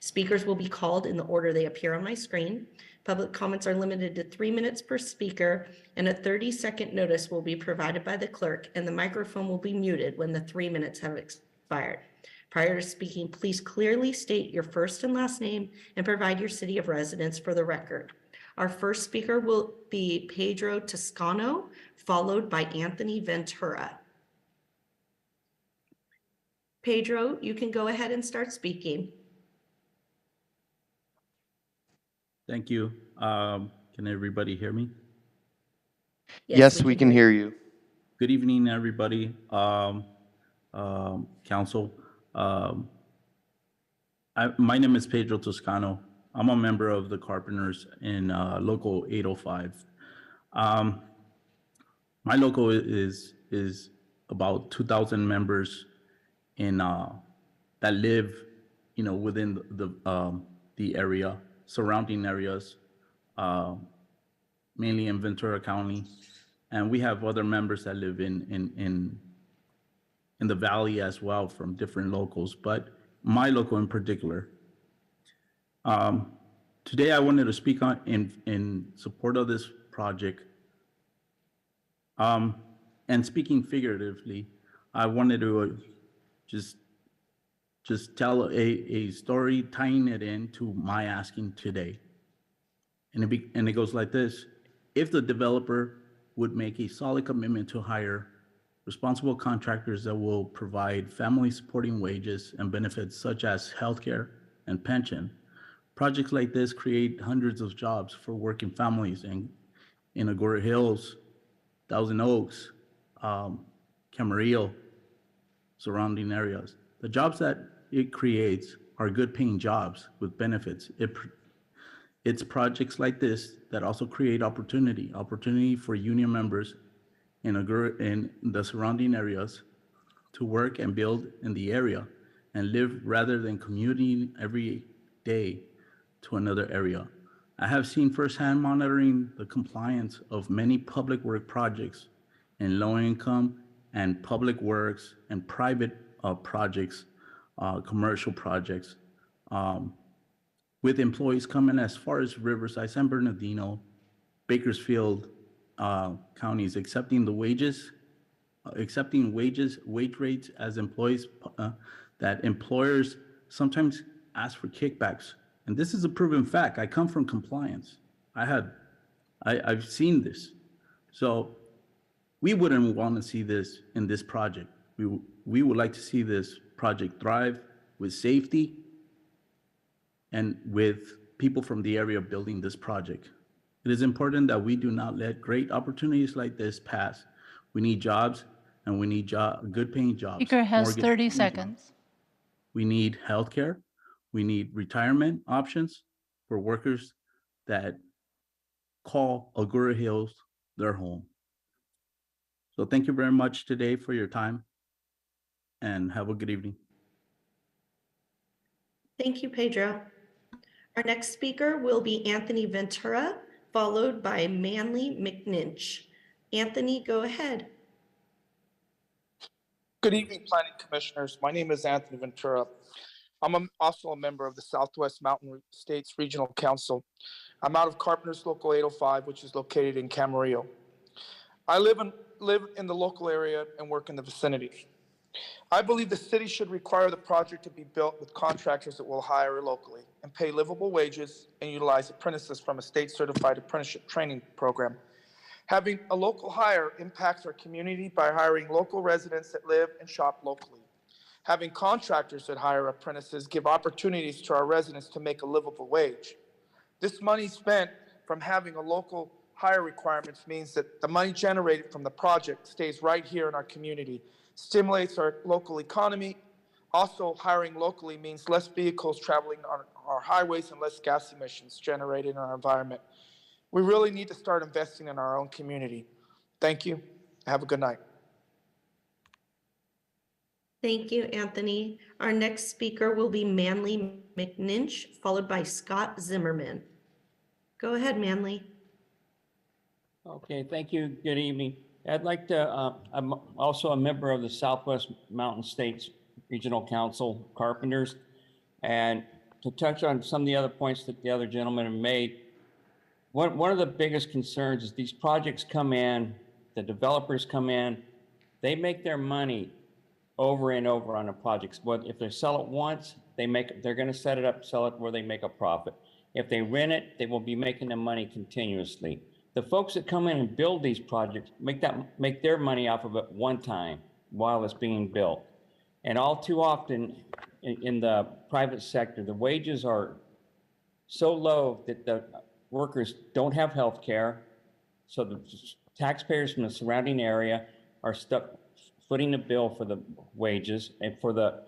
Speakers will be called in the order they appear on my screen. Public comments are limited to 3 minutes per speaker, and a 30-second notice will be provided by the clerk, and the microphone will be muted when the 3 minutes have expired. Prior to speaking, please clearly state your first and last name and provide your city of residence for the record. Our first speaker will be Pedro Toscano, followed by Anthony Ventura. Pedro, you can go ahead and start speaking. Thank you. Can everybody hear me? Yes, we can hear you. Good evening, everybody. Council. My name is Pedro Toscano. I'm a member of the Carpenters in Local 805. My local is about 2,000 members in that live, within the area, surrounding areas, mainly in Ventura County, and we have other members that live in the valley as well from different locals, but my local in particular. Today, I wanted to speak on in support of this project. And speaking figuratively, I wanted to just tell a story, tying it into my asking today. And it goes like this: if the developer would make a solid commitment to hire responsible contractors that will provide family supporting wages and benefits such as healthcare and pension, projects like this create hundreds of jobs for working families in Agoura Hills, Thousand Oaks, Camarillo, surrounding areas. The jobs that it creates are good paying jobs with benefits. It's projects like this that also create opportunity for union members in the surrounding areas to work and build in the area and live rather than commuting every day to another area. I have seen firsthand monitoring the compliance of many public work projects in low income and public works and private projects, commercial projects, with employees coming as far as Riverside, San Bernardino, Bakersfield counties, accepting wage rates as employees that employers sometimes ask for kickbacks. And this is a proven fact. I come from compliance. I've seen this. So we wouldn't want to see this in this project. We would like to see this project thrive with safety and with people from the area building this project. It is important that we do not let great opportunities like this pass. We need jobs, and we need good paying jobs. Speaker has mortgage 30 jobs. seconds. We need healthcare. We need retirement options for workers that call Agoura Hills their home. So thank you very much today for your time, and have a good evening. Thank you, Pedro. Our next speaker will be Anthony Ventura, followed by Manley McNinch. Anthony, go ahead. Good evening, Planning Commissioners. My name is Anthony Ventura. I'm also a member of the Southwest Mountain States Regional Council. I'm out of Carpenters Local 805, which is located in Camarillo. I live in the local area and work in the vicinity. I believe the city should require the project to be built with contractors that will hire locally and pay livable wages and utilize apprentices from a state-certified apprenticeship training program. Having a local hire impacts our community by hiring local residents that live and shop locally. Having contractors that hire apprentices give opportunities to our residents to make a livable wage. This money spent from having a local hire requirements means that the money generated from the project stays right here in our community, stimulates our local economy. Also, hiring locally means less vehicles traveling on our highways and less gas emissions generated in our environment. We really need to start investing in our own community. Thank you. Have a good night. Thank you, Anthony. Our next speaker will be Manley McNinch, followed by Scott Zimmerman. Go ahead, Manley. Okay, thank you. Good evening. I'd like to, I'm also a member of the Southwest Mountain States Regional Council Carpenters. And to touch on some of the other points that the other gentlemen have made, one of the biggest concerns is these projects come in, the developers come in, they make their money over and over on the projects. But if they sell it once, they're going to set it up, sell it where they make a profit. If they rent it, they will be making the money continuously. The folks that come in and build these projects make their money off of it one time while it's being built. And all too often in the private sector, the wages are so low that the workers don't have health care. So the taxpayers from the surrounding area are stuck footing the bill for the wages and for the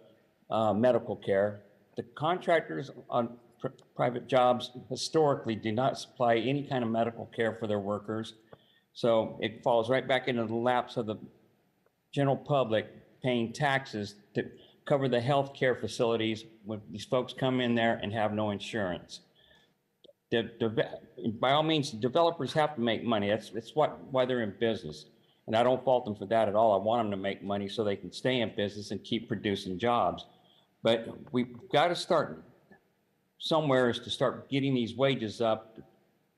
medical care. The contractors on private jobs historically do not supply any kind of medical care for their workers. So it falls right back into the laps of the general public paying taxes to cover the health care facilities when these folks come in there and have no insurance. By all means, developers have to make money. That's why they're in business. And I don't fault them for that at all. I want them to make money so they can stay in business and keep producing jobs. But we've got to start somewhere is to start getting these wages up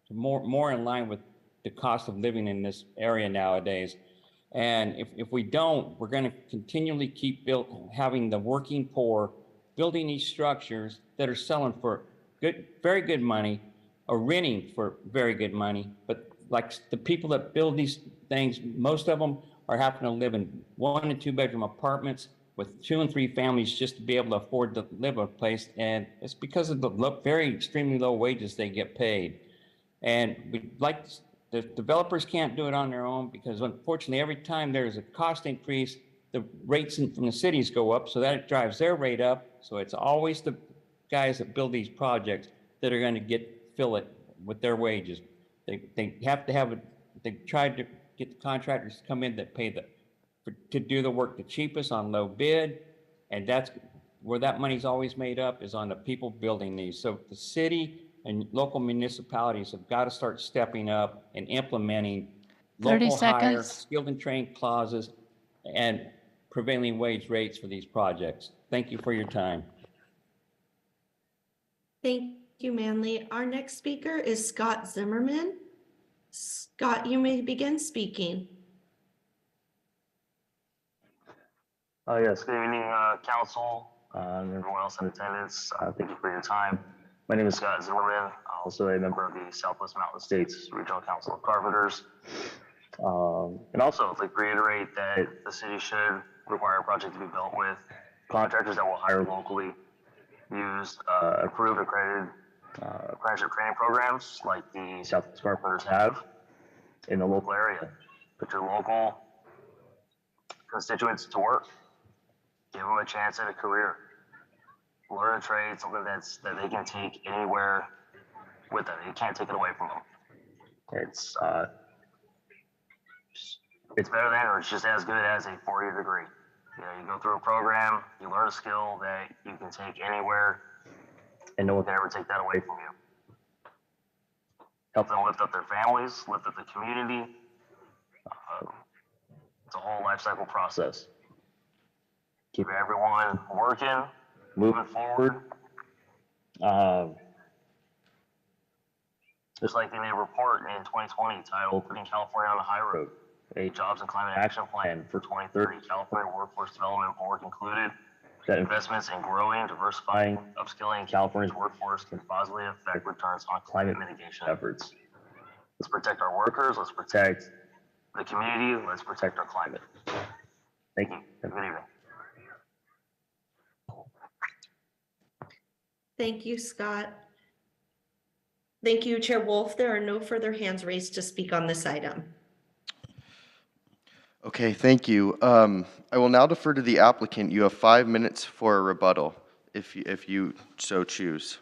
to more in line with the cost of living in this area nowadays. And if we don't, we're going to continually keep having the working poor building these structures that are selling for very good money, or renting for very good money. But like the people that build these things, most of them are having to live in 1 and 2 bedroom apartments with 2 and 3 families just to be able to afford to live a place. And it's because of the very extremely low wages they get paid. And the developers can't do it on their own because unfortunately every time there's a cost increase, the rates from the cities go up, so that drives their rate up. So it's always the guys that build these projects that are going to fill it with their wages. They have to have they tried to get the contractors to come in that pay to do the work the cheapest on low bid, and that's where that money's always made up, is on the people building these. So the city and local municipalities have got to start stepping up and implementing 30 local hire, seconds. skilled and trained clauses, and prevailing wage rates for these projects. Thank you for your time. Thank you, Manley. Our next speaker is Scott Zimmerman. Scott, you may begin speaking. Yes, good evening, council, and everyone else in attendance. Thank you for your time. My name is Scott Zimmerman, also a member of the Southwest Mountain States Regional Council of Carpenters. And also, I'd like to reiterate that the city should require a project to be built with contractors that will hire locally, use approved accredited apprenticeship training programs like the Southwest Carpenters have in the local area. Put your local constituents to work. Give them a chance at a career. Learn a trade, something that they can take anywhere with them. You can't take it away from them. It's better than, or it's just as good as a 4-year degree. You know, you go through a program, you learn a skill that you can take anywhere, and no one can ever take that away from you. Help them lift up their families, lift up the community. It's a whole life cycle process. Keep everyone working, moving forward. Just like they made a report in 2020 titled Putting California on the High Road, a Jobs and Climate Action Plan for 2030. California Workforce Development Board concluded that investments in growing, diversifying, upskilling California's workforce can positively affect returns on climate mitigation efforts. Let's protect our workers, let's protect the community, let's protect our climate. Thank you. Have a good evening. Thank you, Scott. Thank you, Chair Wolf. There are no further hands raised to speak on this item. Okay, thank you. I will now defer to the applicant. You have 5 minutes for a rebuttal, if you so choose.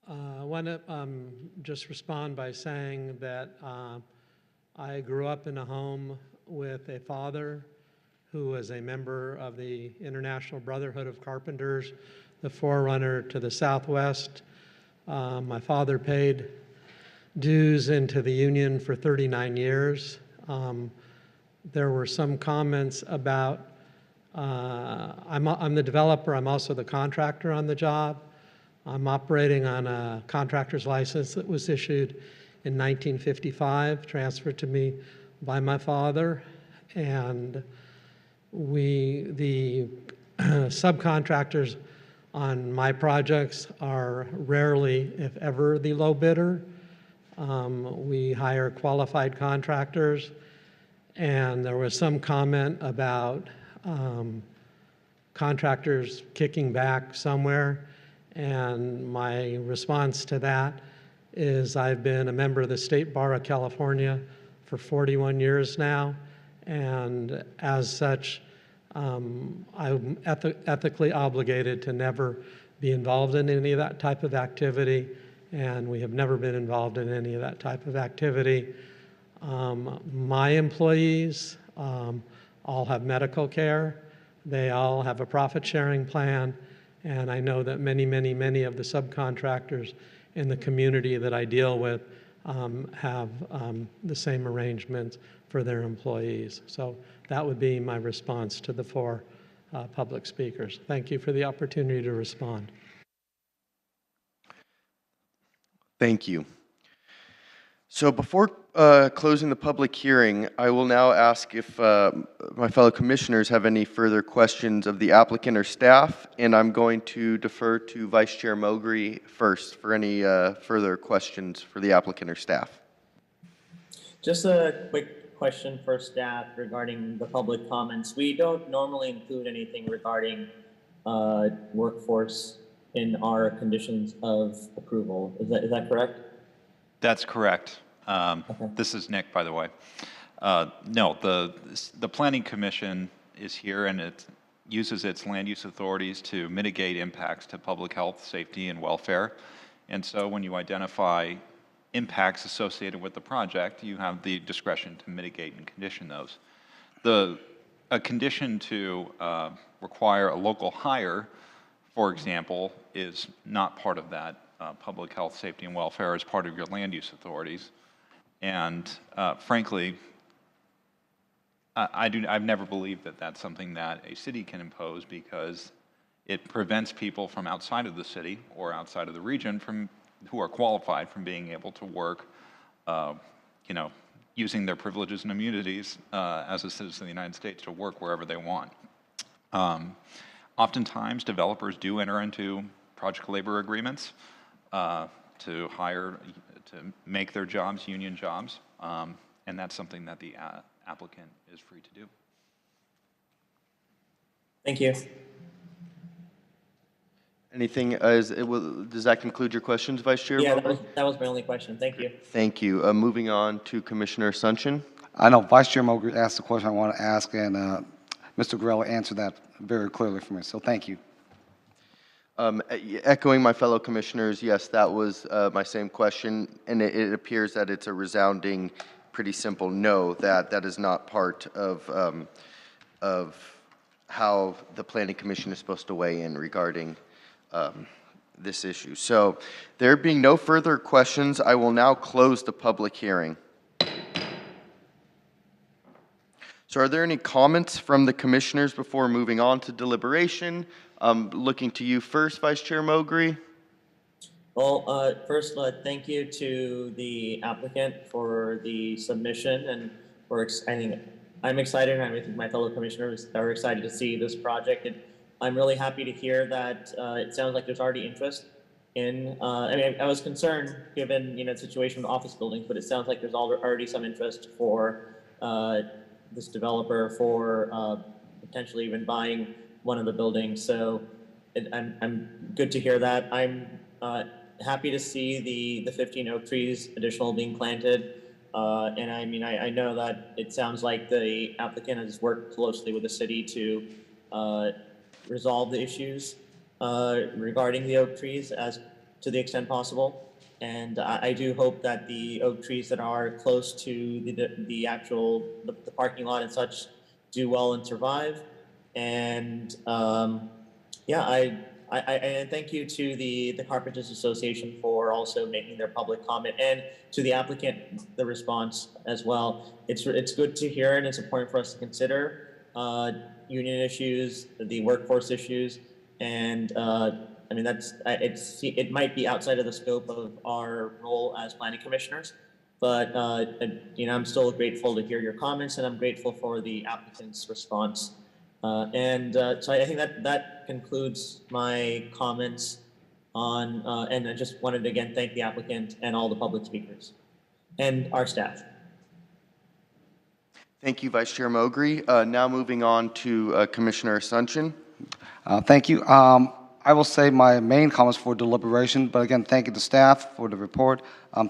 I want to just respond by saying that I grew up in a home with a father who was a member of the International Brotherhood of Carpenters, the forerunner to the Southwest. My father paid dues into the union for 39 years. There were some comments about, I'm the developer, I'm also the contractor on the job. I'm operating on a contractor's license that was issued in 1955, transferred to me by my father, and the subcontractors on my projects are rarely, if ever, the low bidder. We hire qualified contractors, and there was some comment about contractors kicking back somewhere, and my response to that is I've been a member of the State Bar of California for 41 years now, and as such, I'm ethically obligated to never be involved in any of that type of activity, and we have never been involved in any of that type of activity. My employees all have medical care. They all have a profit-sharing plan, and I know that many, many, many of the subcontractors in the community that I deal with have the same arrangements for their employees. So that would be my response to the four public speakers. Thank you for the opportunity to respond. Thank you. So before closing the public hearing, I will now ask if my fellow commissioners have any further questions of the applicant or staff, and I'm going to defer to Vice Chair Mowgre first for any further questions for the applicant or staff. Just a quick question for staff regarding the public comments. We don't normally include anything regarding workforce in our conditions of approval. Is that correct? That's correct. Okay. This is Nick, by the way. No, the Planning Commission is here, and it uses its land use authorities to mitigate impacts to public health, safety, and welfare. And so when you identify impacts associated with the project, you have the discretion to mitigate and condition those. A condition to require a local hire, for example, is not part of that public health, safety, and welfare as part of your land use authorities. And frankly, I've never believed that that's something that a city can impose, because it prevents people from outside of the city or outside of the region who are qualified from being able to work, using their privileges and immunities as a citizen of the United States to work wherever they want. Oftentimes, developers do enter into project labor agreements to make their jobs union jobs, and that's something that the applicant is free to do. Thank you. Anything, does that conclude your questions, Vice Chair? Yeah, that was my only question. Thank you. Thank you. Moving on to Commissioner Sunchin. I know Vice Chair Mowgre asked the question I want to ask, and Mr. Grella answered that very clearly for me, so thank you. Echoing my fellow commissioners, yes, that was my same question, and it appears that it's a resounding, pretty simple no, that is not part of how the Planning Commission is supposed to weigh in regarding this issue. So there being no further questions, I will now close the public hearing. So are there any comments from the commissioners before moving on to deliberation? Looking to you first, Vice Chair Mowgre. Well, first, thank you to the applicant for the submission, and I'm excited, and I think my fellow commissioners are excited to see this project. And I'm really happy to hear that it sounds like there's already interest in. I was concerned given the situation with office buildings, but it sounds like there's already some interest for this developer for potentially even buying one of the buildings. So I'm good to hear that. I'm happy to see the 15 oak trees additional being planted. And I know that it sounds like the applicant has worked closely with the city to resolve the issues regarding the oak trees as to the extent possible. And I do hope that the oak trees that are close to the parking lot and such do well and survive. And I thank you to the Carpenters Association for also making their public comment, and to the applicant, the response as well. It's good to hear, and it's important for us to consider union issues, the workforce issues, and it might be outside of the scope of our role as planning commissioners, but I'm still grateful to hear your comments, and I'm grateful for the applicant's response. So I think that concludes my comments on, and I just wanted to again thank the applicant and all the public speakers and our staff. Thank you, Vice Chair Mowgri. Now moving on to Commissioner Asuncion. Thank you. I will say my main comments for deliberation, but again, thank you to staff for the report.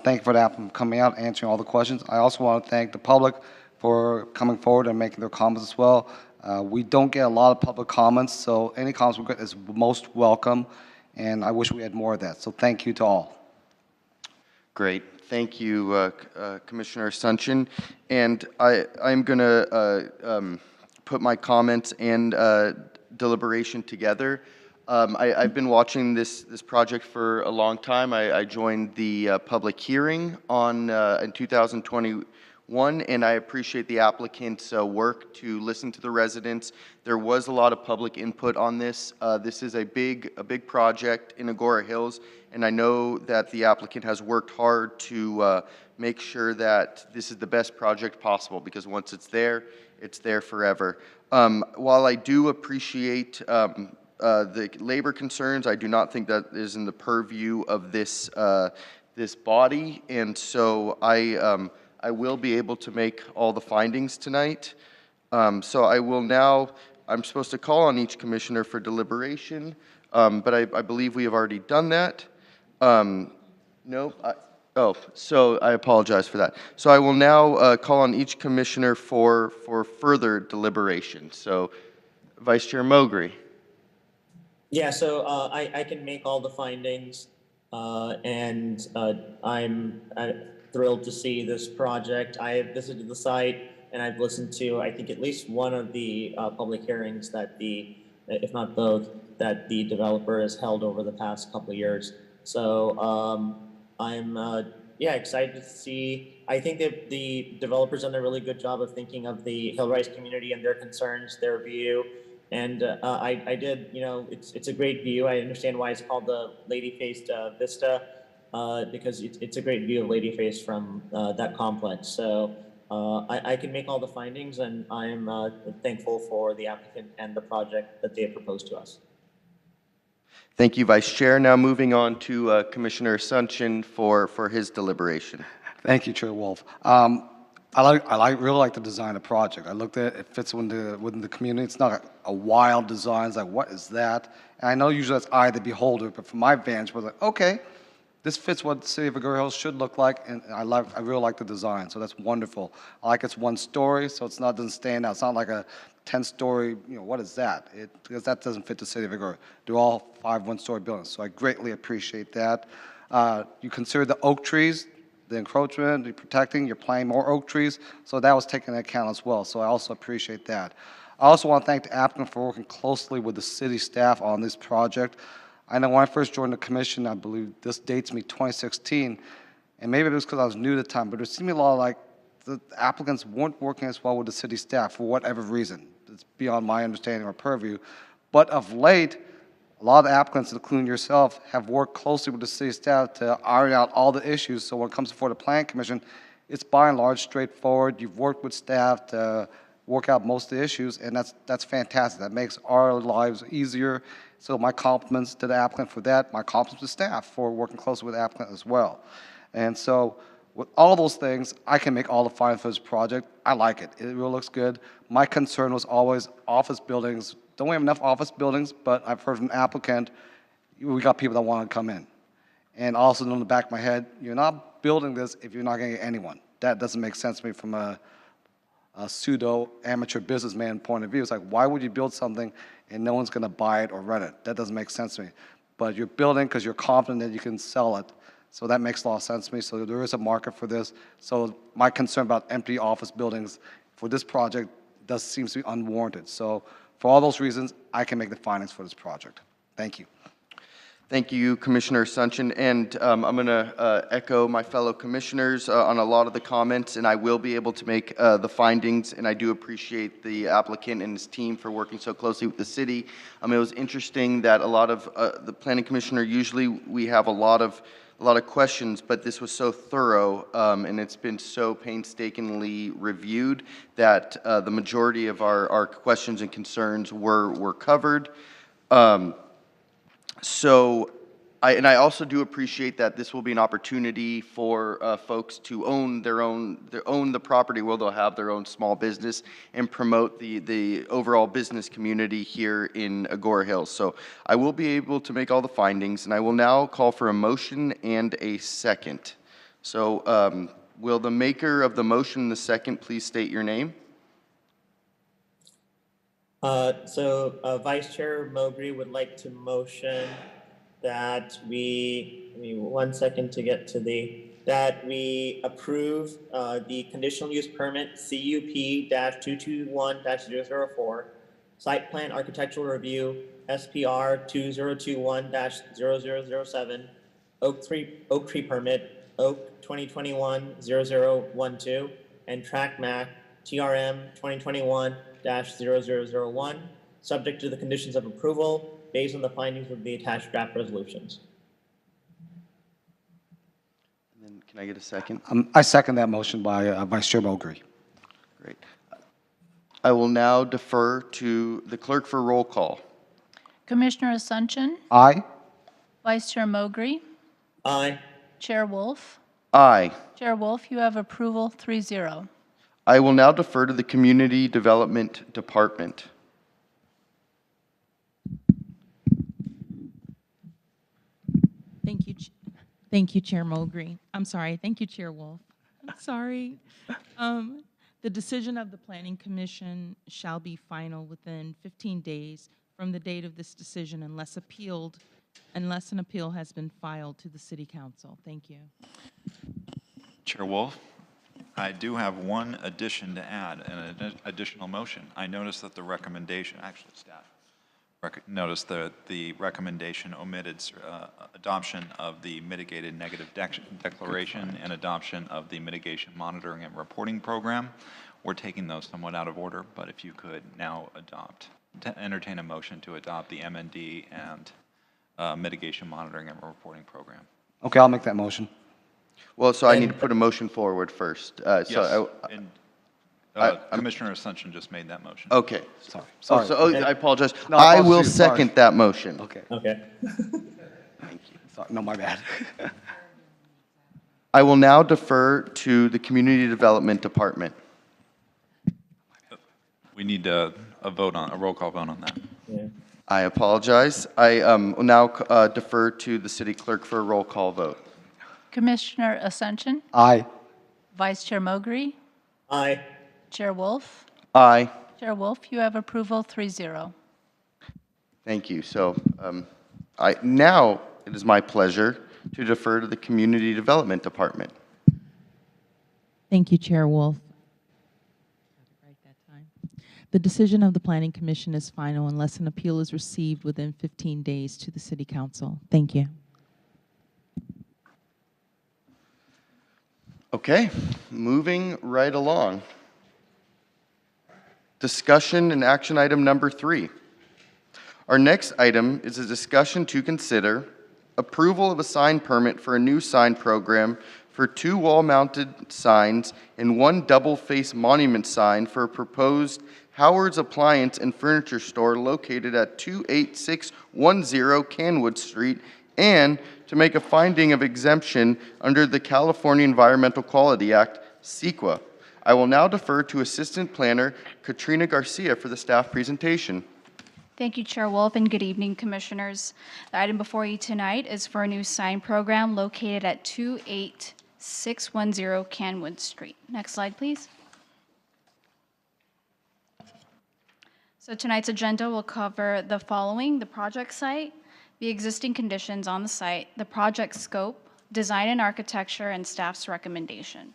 Thank you for the applicant coming out, answering all the questions. I also want to thank the public for coming forward and making their comments as well. We don't get a lot of public comments, so any comments we get is most welcome, and I wish we had more of that. So thank you to all. Great. Thank you, Commissioner Asuncion. And I'm going to put my comments and deliberation together. I've been watching this project for a long time. I joined the public hearing in 2021, and I appreciate the applicant's work to listen to the residents. There was a lot of public input on this. This is a big project in Agoura Hills, and I know that the applicant has worked hard to make sure that this is the best project possible, because once it's there forever. While I do appreciate the labor concerns, I do not think that is in the purview of this body, and so I will be able to make all the findings tonight. So I will now. I'm supposed to call on each commissioner for deliberation, but I believe we have already done that. No. So I apologize for that. So I will now call on each commissioner for further deliberation. So, Vice Chair Mowgri. Yeah, so I can make all the findings, and I'm thrilled to see this project. I have visited the site, and I've listened to, I think, at least one of the public hearings that if not both, that the developer has held over the past couple of years. So I'm excited to see. I think that the developers done a really good job of thinking of the Hillrise community and their concerns, their view. And I did, it's a great view. I understand why it's called the lady-faced vista, because it's a great view of lady-face from that complex. So I can make all the findings, and I'm thankful for the applicant and the project that they have proposed to us. Thank you, Vice Chair. Now moving on to Commissioner Asuncion for his deliberation. Thank you, Chair Wolf. I really like the design of the project. I looked at it, it fits within the community. It's not a wild design. It's like, what is that? And I know usually that's eye of the beholder, but from my vantage, I was like, okay, this fits what the city of Agoura Hills should look like, and I really like the design, so that's wonderful. I like it's one story, so doesn't stand out. It's not like a 10-story, what is that? Because that doesn't fit the city of Agoura. They're all 5 one-story buildings, so I greatly appreciate that. You consider the oak trees, the encroachment, you're protecting, you're planting more oak trees, so that was taken into account as well, so I also appreciate that. I also want to thank the applicant for working closely with the city staff on this project. I know when I first joined the commission, I believe this dates me 2016, and maybe it was because I was new at the time, but it seemed a lot like the applicants weren't working as well with the city staff for whatever reason. It's beyond my understanding or purview. But of late, a lot of the applicants, including yourself, have worked closely with the city staff to iron out all the issues. So when it comes before the Planning Commission, it's by and large straightforward. You've worked with staff to work out most of the issues, and that's fantastic. That makes our lives easier. So my compliments to the applicant for that. My compliments to staff for working closely with the applicant as well. And so with all those things, I can make all the findings for this project. I like it. It really looks good. My concern was always office buildings. Don't we have enough office buildings? But I've heard from the applicant, we got people that want to come in. And also in the back of my head, you're not building this if you're not going to get anyone. That doesn't make sense to me from a pseudo-amateur businessman point of view. It's like, why would you build something and no one's going to buy it or rent it? That doesn't make sense to me. But you're building because you're confident that you can sell it. So that makes a lot of sense to me. So there is a market for this. So my concern about empty office buildings for this project seems to be unwarranted. So for all those reasons, I can make the findings for this project. Thank you. Thank you, Commissioner Asuncion. And I'm going to echo my fellow commissioners on a lot of the comments, and I will be able to make the findings, and I do appreciate the applicant and his team for working so closely with the city. It was interesting that a lot of the planning commissioner, usually we have a lot of lot of questions, but this was so thorough, and it's been so painstakingly reviewed that the majority of our questions and concerns were covered. So, I also do appreciate that this will be an opportunity for folks to own the property where they'll have their own small business and promote the overall business community here in Agoura Hills. So I will be able to make all the findings, and I will now call for a motion and a second. So will the maker of the motion and the second please state your name? Vice Chair Mowbray would like to motion that give me 1 second to get to that we approve the conditional use permit CUP-221-004, site plan architectural review SPR 2021-0007, Oak Tree permit Oak 2021-0012, and Track Mac TRM 2021-0001, subject to the conditions of approval based on the findings of the attached draft resolutions. And then can I get a second? I second that motion by Vice Chair Mowbray. Great. I will now defer to the clerk for roll call. Commissioner Asuncion, Aye. Vice Chair Mowbray, Aye. Chair Wolf. Aye. Chair Wolf, you have approval 3-0. I will now defer to the Community Development Department. Thank you, Chair Mowbray. I'm sorry. Thank you, Chair Wolf. I'm sorry. The decision of the Planning Commission shall be final within 15 days from the date of this decision unless an appeal has been filed to the City Council. Thank you. Chair Wolf, I do have one addition to add, an additional motion. I noticed that the recommendation, actually staff, noticed that the recommendation omitted adoption of the mitigated negative declaration and adoption of the mitigation monitoring and reporting program. We're taking those somewhat out of order, but if you could now entertain a motion to adopt the MND and mitigation monitoring and reporting program. Okay, I'll make that motion. Well, so I need to put a motion forward first. Yes, and Commissioner Asuncion just made that motion. Okay. Sorry. I apologize. No, I apologies, will sorry. second that motion. Okay. Okay. Thank you. Sorry. No, my bad. I will now defer to the Community Development Department. We need a roll call vote on that. Yeah. I apologize. I will now defer to the City Clerk for a roll call vote. Commissioner Asuncion, Aye. Vice Chair Mowbray, Aye. Chair Wolf. Aye. Chair Wolf, you have approval 3-0. Thank you. So now it is my pleasure to defer to the Community Development Department. Thank you, Chair Wolf. The decision of the Planning Commission is final unless an appeal is received within 15 days to the City Council. Thank you. Okay, moving right along. Discussion and action item number 3. Our next item is a discussion to consider approval of a sign permit for a new sign program for 2 wall-mounted signs and 1 double-face monument sign for a proposed Howard's Appliance and Furniture Store located at 28610 Canwood Street, and to make a finding of exemption under the California Environmental Quality Act, CEQA. I will now defer to Assistant Planner Katrina Garcia for the staff presentation. Thank you, Chair Wolf, and good evening, Commissioners. The item before you tonight is for a new sign program located at 28610 Canwood Street. Next slide, please. So tonight's agenda will cover the following: the project site, the existing conditions on the site, the project scope, design and architecture, and staff's recommendation.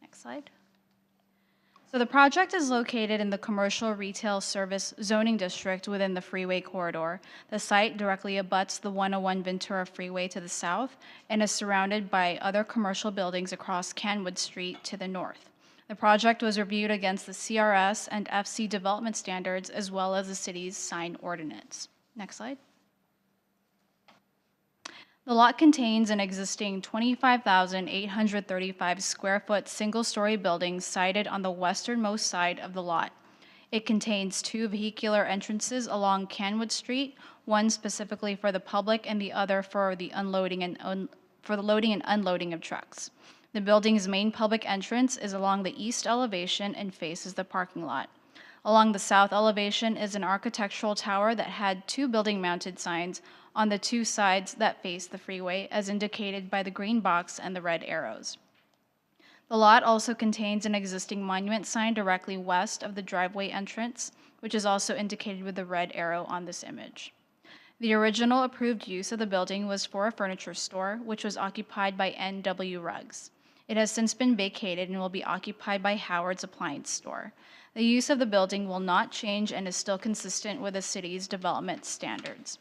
Next slide. So the project is located in the commercial retail service zoning district within the freeway corridor. The site directly abuts the 101 Ventura Freeway to the south and is surrounded by other commercial buildings across Canwood Street to the north. The project was reviewed against the CRS and FC development standards as well as the city's sign ordinance. Next slide. The lot contains an existing 25,835 square foot single-story building sited on the westernmost side of the lot. It contains two vehicular entrances along Canwood Street, one specifically for the public and the other for the loading and unloading of trucks. The building's main public entrance is along the east elevation and faces the parking lot. Along the south elevation is an architectural tower that had two building-mounted signs on the two sides that face the freeway, as indicated by the green box and the red arrows. The lot also contains an existing monument sign directly west of the driveway entrance, which is also indicated with the red arrow on this image. The original approved use of the building was for a furniture store, which was occupied by N.W. Rugs. It has since been vacated and will be occupied by Howard's Appliance Store. The use of the building will not change and is still consistent with the city's development standards.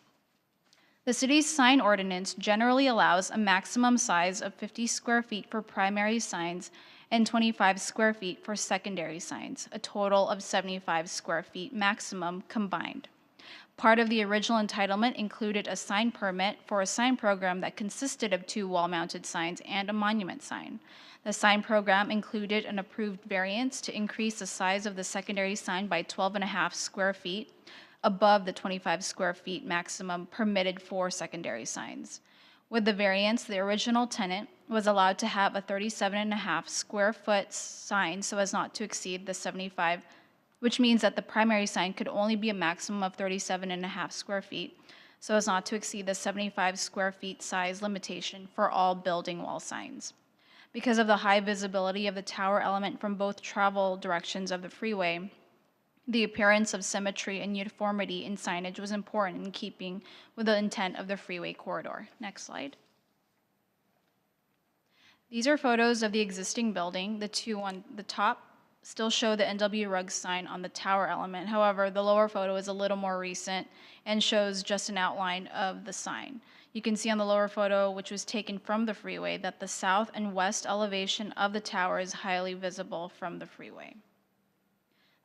The city's sign ordinance generally allows a maximum size of 50 square feet for primary signs and 25 square feet for secondary signs, a total of 75 square feet maximum combined. Part of the original entitlement included a sign permit for a sign program that consisted of two wall-mounted signs and a monument sign. The sign program included an approved variance to increase the size of the secondary sign by 12.5 square feet above the 25 square feet maximum permitted for secondary signs. With the variance, the original tenant was allowed to have a 37.5 square foot sign so as not to exceed the 75, which means that the primary sign could only be a maximum of 37.5 square feet, so as not to exceed the 75 square feet size limitation for all building wall signs. Because of the high visibility of the tower element from both travel directions of the freeway, the appearance of symmetry and uniformity in signage was important in keeping with the intent of the freeway corridor. Next slide. These are photos of the existing building. The two on the top still show the NW Rugs sign on the tower element. However, the lower photo is a little more recent and shows just an outline of the sign. You can see on the lower photo, which was taken from the freeway, that the south and west elevation of the tower is highly visible from the freeway.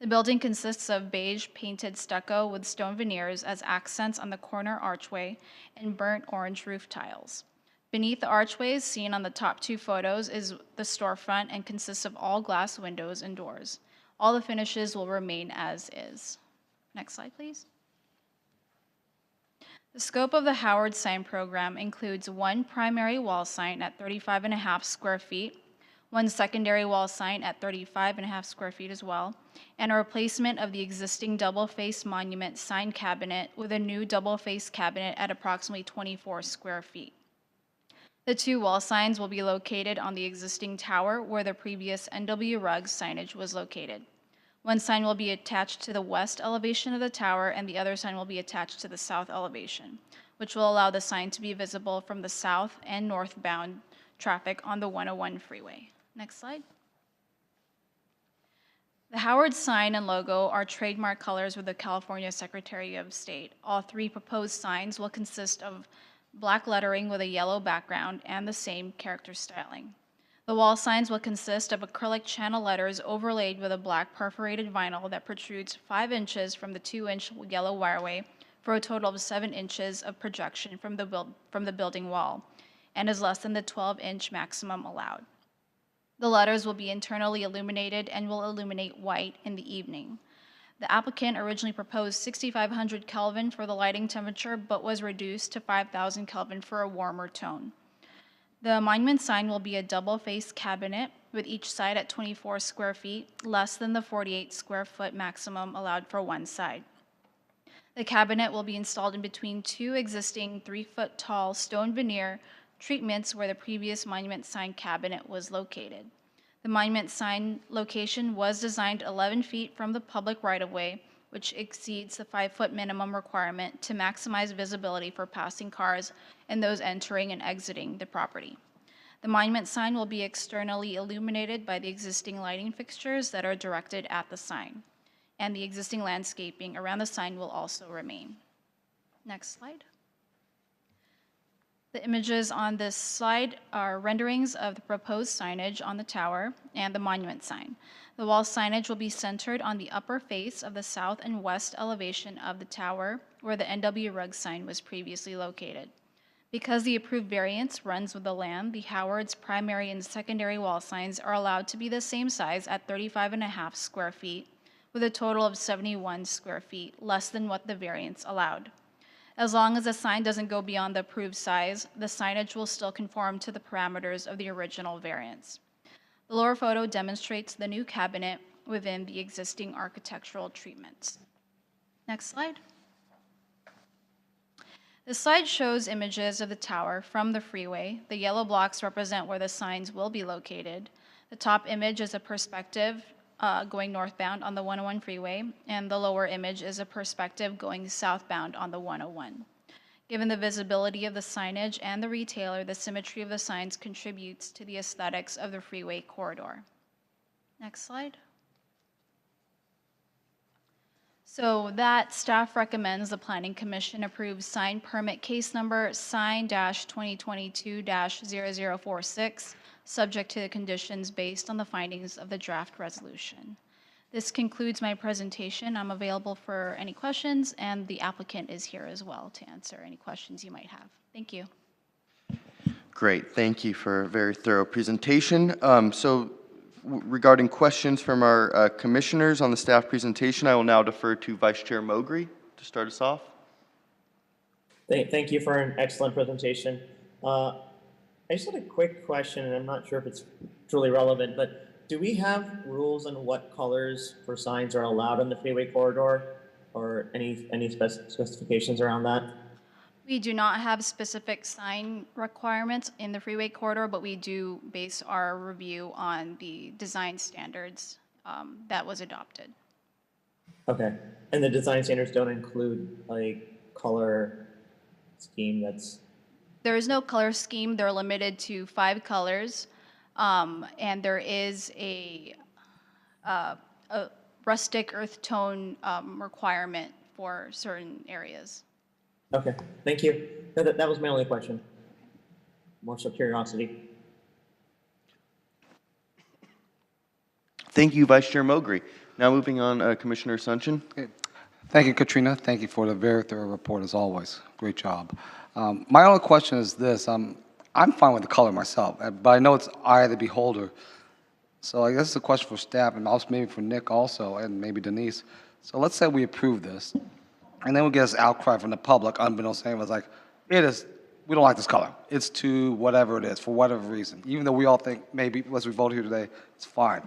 The building consists of beige painted stucco with stone veneers as accents on the corner archway and burnt orange roof tiles. Beneath the archways seen on the top two photos is the storefront and consists of all glass windows and doors. All the finishes will remain as is. Next slide, please. The scope of the Howard sign program includes one primary wall sign at 35.5 square feet, one secondary wall sign at 35.5 square feet as well, and a replacement of the existing double-face monument sign cabinet with a new double-face cabinet at approximately 24 square feet. The two wall signs will be located on the existing tower where the previous NW Rugs signage was located. One sign will be attached to the west elevation of the tower and the other sign will be attached to the south elevation, which will allow the sign to be visible from the south and northbound traffic on the 101 freeway. Next slide. The Howard sign and logo are trademark colors with the California Secretary of State. All three proposed signs will consist of black lettering with a yellow background and the same character styling. The wall signs will consist of acrylic channel letters overlaid with a black perforated vinyl that protrudes 5 inches from the 2-inch yellow wireway for a total of 7 inches of projection from the building wall and is less than the 12-inch maximum allowed. The letters will be internally illuminated and will illuminate white in the evening. The applicant originally proposed 6,500 Kelvin for the lighting temperature, but was reduced to 5,000 Kelvin for a warmer tone. The monument sign will be a double-faced cabinet with each side at 24 square feet, less than the 48 square foot maximum allowed for one side. The cabinet will be installed in between two existing 3-foot-tall stone veneer treatments where the previous monument sign cabinet was located. The monument sign location was designed 11 feet from the public right-of-way, which exceeds the 5-foot minimum requirement to maximize visibility for passing cars and those entering and exiting the property. The monument sign will be externally illuminated by the existing lighting fixtures that are directed at the sign, and the existing landscaping around the sign will also remain. Next slide. The images on this slide are renderings of the proposed signage on the tower and the monument sign. The wall signage will be centered on the upper face of the south and west elevation of the tower where the NW Rug sign was previously located. Because the approved variance runs with the land, the Howard's primary and secondary wall signs are allowed to be the same size at 35.5 square feet, with a total of 71 square feet, less than what the variance allowed. As long as the sign doesn't go beyond the approved size, the signage will still conform to the parameters of the original variance. The lower photo demonstrates the new cabinet within the existing architectural treatments. Next slide. The slide shows images of the tower from the freeway. The yellow blocks represent where the signs will be located. The top image is a perspective going northbound on the 101 freeway, and the lower image is a perspective going southbound on the 101. Given the visibility of the signage and the retailer, the symmetry of the signs contributes to the aesthetics of the freeway corridor. Next slide. So that staff recommends the Planning Commission approve sign permit case number sign-2022-0046, subject to the conditions based on the findings of the draft resolution. This concludes my presentation. I'm available for any questions, and the applicant is here as well to answer any questions you might have. Thank you. Great, thank you for a very thorough presentation. Regarding questions from our commissioners on the staff presentation, I will now defer to Vice Chair Mowgri to start us off. Thank you for an excellent presentation. I just had a quick question, and I'm not sure if it's truly relevant, but do we have rules on what colors for signs are allowed on the freeway corridor, or any specifications around that? We do not have specific sign requirements in the freeway corridor, but we do base our review on the design standards that was adopted. Okay, and the design standards don't include like color scheme that's... There is no color scheme. They're limited to 5 colors, and there is a rustic earth tone requirement for certain areas. Okay, thank you. That was my only question. More so curiosity. Thank you, Vice Chair Mowgri. Now moving on, Commissioner Sunchin. Okay. Thank you, Katrina. Thank you for the very thorough report, as always. Great job. My only question is this. I'm fine with the color myself, but I know it's eye of the beholder. So I guess it's a question for staff and also maybe for Nick also, and maybe Denise. So let's say we approve this, and then we get this outcry from the public, unbeknownst to anyone, it's like, we don't like this color. It's too whatever it is, for whatever reason. Even though we all think maybe, as we vote here today, it's fine.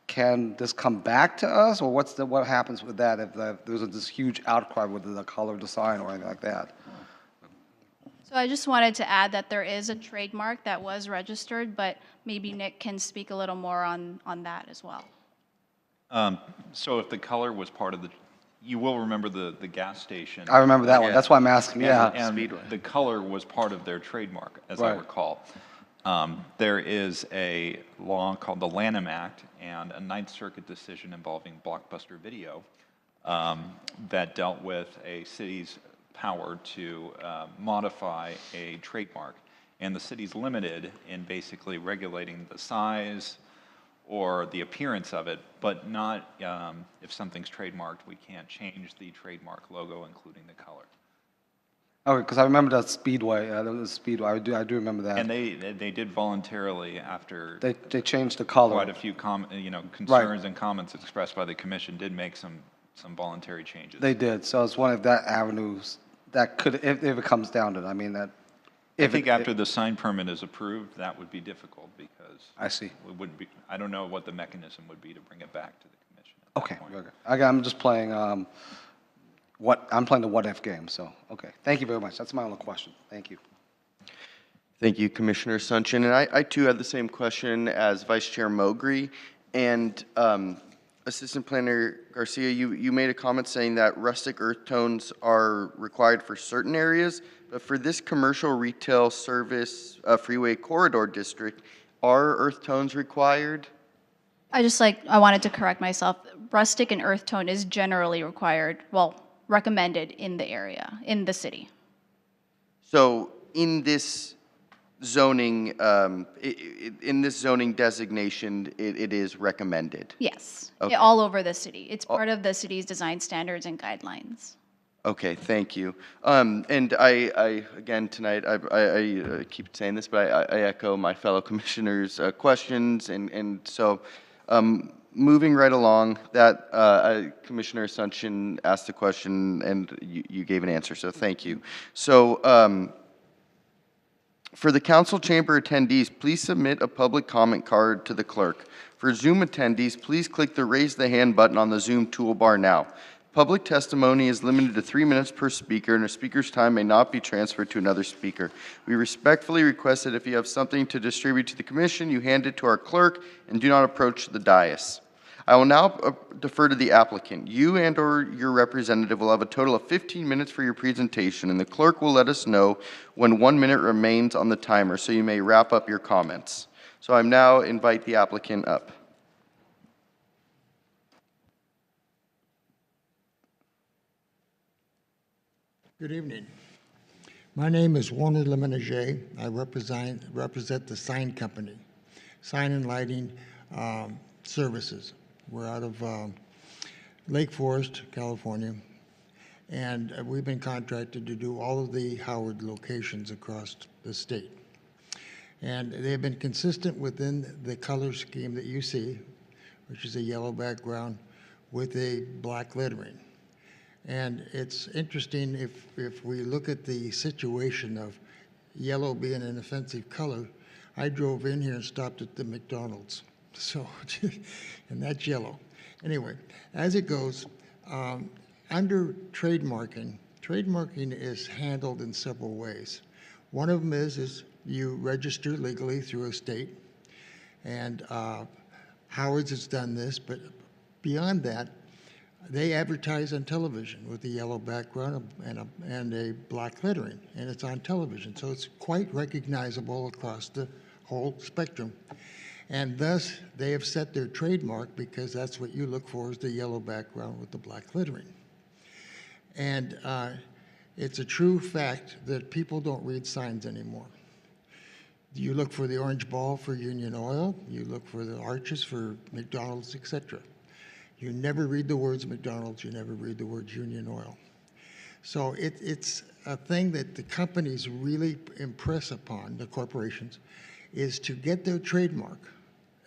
Can this come back to us, or what happens with that if there's this huge outcry with the color of the sign or anything like that? So I just wanted to add that there is a trademark that was registered, but maybe Nick can speak a little more on that as well. So if the color was part of you will remember the gas station. I remember that one. That's why I'm asking. Yeah. And the color was part of their trademark, as I recall. There is a law called the Lanham Act and a Ninth Circuit decision involving Blockbuster Video that dealt with a city's power to modify a trademark. And the city's limited in basically regulating the size or the appearance of it, but not if something's trademarked, we can't change the trademark logo, including the color. Okay, because I remember that Speedway. There was a Speedway. I do remember that. And they did voluntarily after they changed the color. Quite a few concerns and comments expressed by the commission did make some voluntary changes. They did. So it's one of that avenues that could, if it comes down to it. I mean that. I think after the sign permit is approved, that would be difficult because I see. It wouldn't be. I don't know what the mechanism would be to bring it back to the commission. Okay. I'm just playing. I'm playing the what if game. So okay. Thank you very much. That's my only question. Thank you. Thank you, Commissioner Sunchin. And I too had the same question as Vice Chair Mowgri. And Assistant Planner Garcia, you made a comment saying that rustic earth tones are required for certain areas, but for this commercial retail service freeway corridor district, are earth tones required? I wanted to correct myself. Rustic and earth tone is generally required, recommended in the area, in the city. So in this zoning, designation, it is recommended? Yes, Okay. all over the city. It's part of the city's design standards and guidelines. Okay, thank you. And again, tonight, I keep saying this, but I echo my fellow commissioners' questions. And so, moving right along, that Commissioner Asuncion asked a question and you gave an answer, so thank you. So, for the council chamber attendees, please submit a public comment card to the clerk. For Zoom attendees, please click the raise the hand button on the Zoom toolbar now. Public testimony is limited to 3 minutes per speaker, and a speaker's time may not be transferred to another speaker. We respectfully request that if you have something to distribute to the commission, you hand it to our clerk and do not approach the dais. I will now defer to the applicant. You and/or your representative will have a total of 15 minutes for your presentation, and the clerk will let us know when 1 minute remains on the timer, so you may wrap up your comments. So I now invite the applicant up. Good evening. My name is Warner Lemenager. I represent the sign company, Sign and Lighting Services. We're out of Lake Forest, California, and we've been contracted to do all of the Howard locations across the state. And they've been consistent within the color scheme that you see, which is a yellow background with a black lettering. And it's interesting if we look at the situation of yellow being an offensive color. I drove in here and stopped at the McDonald's. So, and that's yellow. Anyway, as it goes, under trademarking is handled in several ways. One of them is you register legally through a state, and Howard's has done this, but beyond that, they advertise on television with a yellow background and a black lettering, and it's on television, so it's quite recognizable across the whole spectrum. And thus, they have set their trademark because that's what you look for, is the yellow background with the black lettering. And it's a true fact that people don't read signs anymore. You look for the orange ball for Union Oil, you look for the arches for McDonald's, etc. You never read the words McDonald's, you never read the words Union Oil. So it's a thing that the companies really impress upon, the corporations, is to get their trademark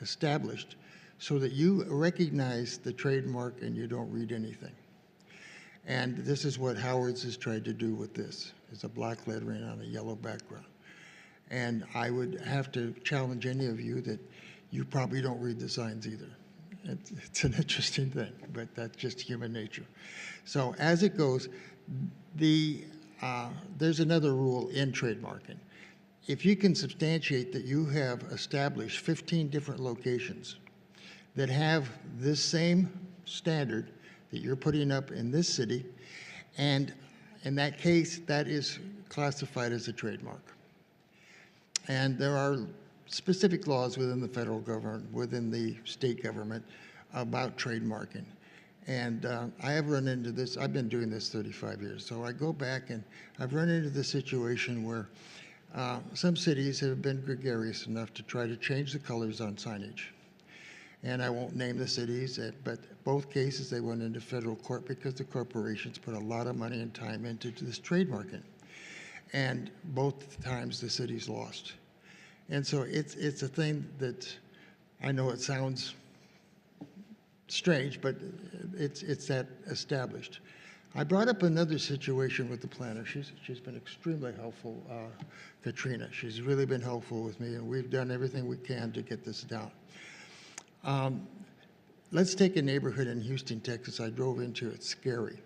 established so that you recognize the trademark and you don't read anything. And this is what Howard's has tried to do with this. It's a black lettering on a yellow background. And I would have to challenge any of you that you probably don't read the signs either. It's an interesting thing, but that's just human nature. So as it goes, there's another rule in trademarking. If you can substantiate that you have established 15 different locations that have this same standard that you're putting up in this city, and in that case, that is classified as a trademark. And there are specific laws within the federal government, within the state government, about trademarking. And I have run into this, I've been doing this 35 years, so I go back and I've run into the situation where some cities have been gregarious enough to try to change the colors on signage. And I won't name the cities, but both cases they went into federal court because the corporations put a lot of money and time into this trademarking. And both times the cities lost. And so it's a thing that I know it sounds strange, but it's that established. I brought up another situation with the planner. She's been extremely helpful, Katrina. She's really been helpful with me, and we've done everything we can to get this down. Let's take a neighborhood in Houston, Texas. I drove into it. It's scary.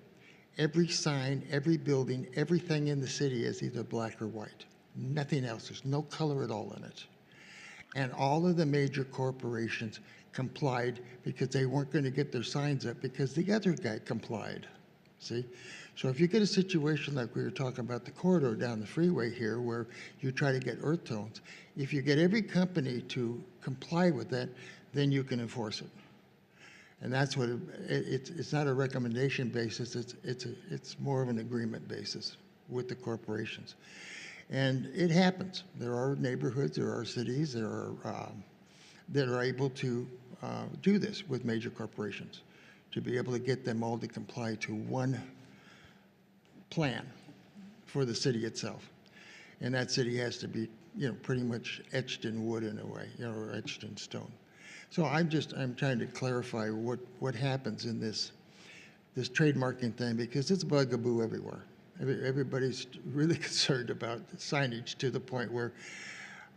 Every sign, every building, everything in the city is either black or white. Nothing else. There's no color at all in it. And all of the major corporations complied because they weren't going to get their signs up because the other guy complied. See? So if you get a situation like we were talking about the corridor down the freeway here where you try to get earth tones, if you get every company to comply with that, then you can enforce it. And that's what it's not a recommendation basis, it's more of an agreement basis with the corporations. And it happens. There are neighborhoods, there are cities, there are that are able to do this with major corporations, to be able to get them all to comply to one plan for the city itself. And that city has to be, pretty much etched in wood in a way, or etched in stone. So I'm trying to clarify what happens in this trademarking thing, because it's a bugaboo everywhere. Everybody's really concerned about signage to the point where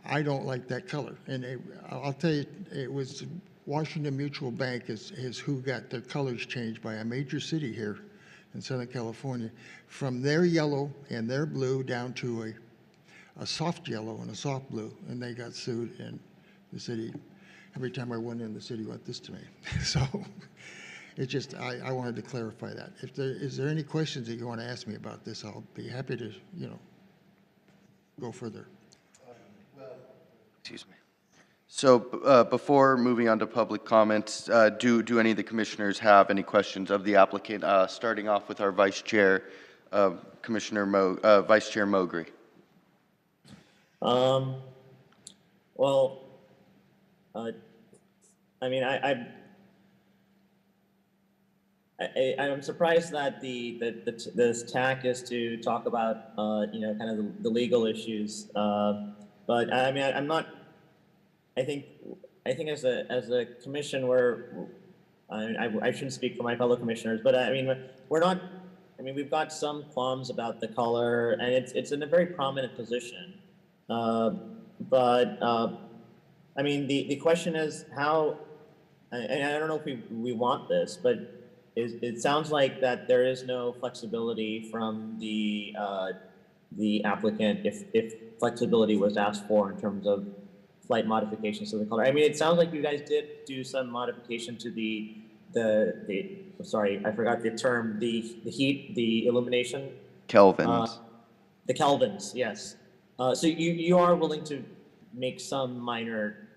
I don't like that color. And I'll tell you, it was Washington Mutual Bank is who got their colors changed by a major city here in Southern California, from their yellow and their blue down to a soft yellow and a soft blue, and they got sued, and the city, every time I went in, the city went this to me. So it's just, I wanted to clarify that. Is there any questions that you want to ask me about this? I'll be happy to, go further. Excuse me. So before moving on to public comments, do any of the commissioners have any questions of the applicant? Starting off with our Vice Chair, Vice Chair Mowgri. Well, I mean, I'm surprised that this tack is to talk about kind of the legal issues. But I mean, I'm not. I think as a commission, I shouldn't speak for my fellow commissioners, but I mean, we're not. I mean, we've got some qualms about the color, and it's in a very prominent position. But I mean, the question is how. And I don't know if we want this, but it sounds like that there is no flexibility from the applicant if flexibility was asked for in terms of slight modifications to the color. I mean, it sounds like you guys did do some modification to the sorry, I forgot the term, the heat, the illumination. Kelvins. The Kelvins, yes. So you are willing to make some minor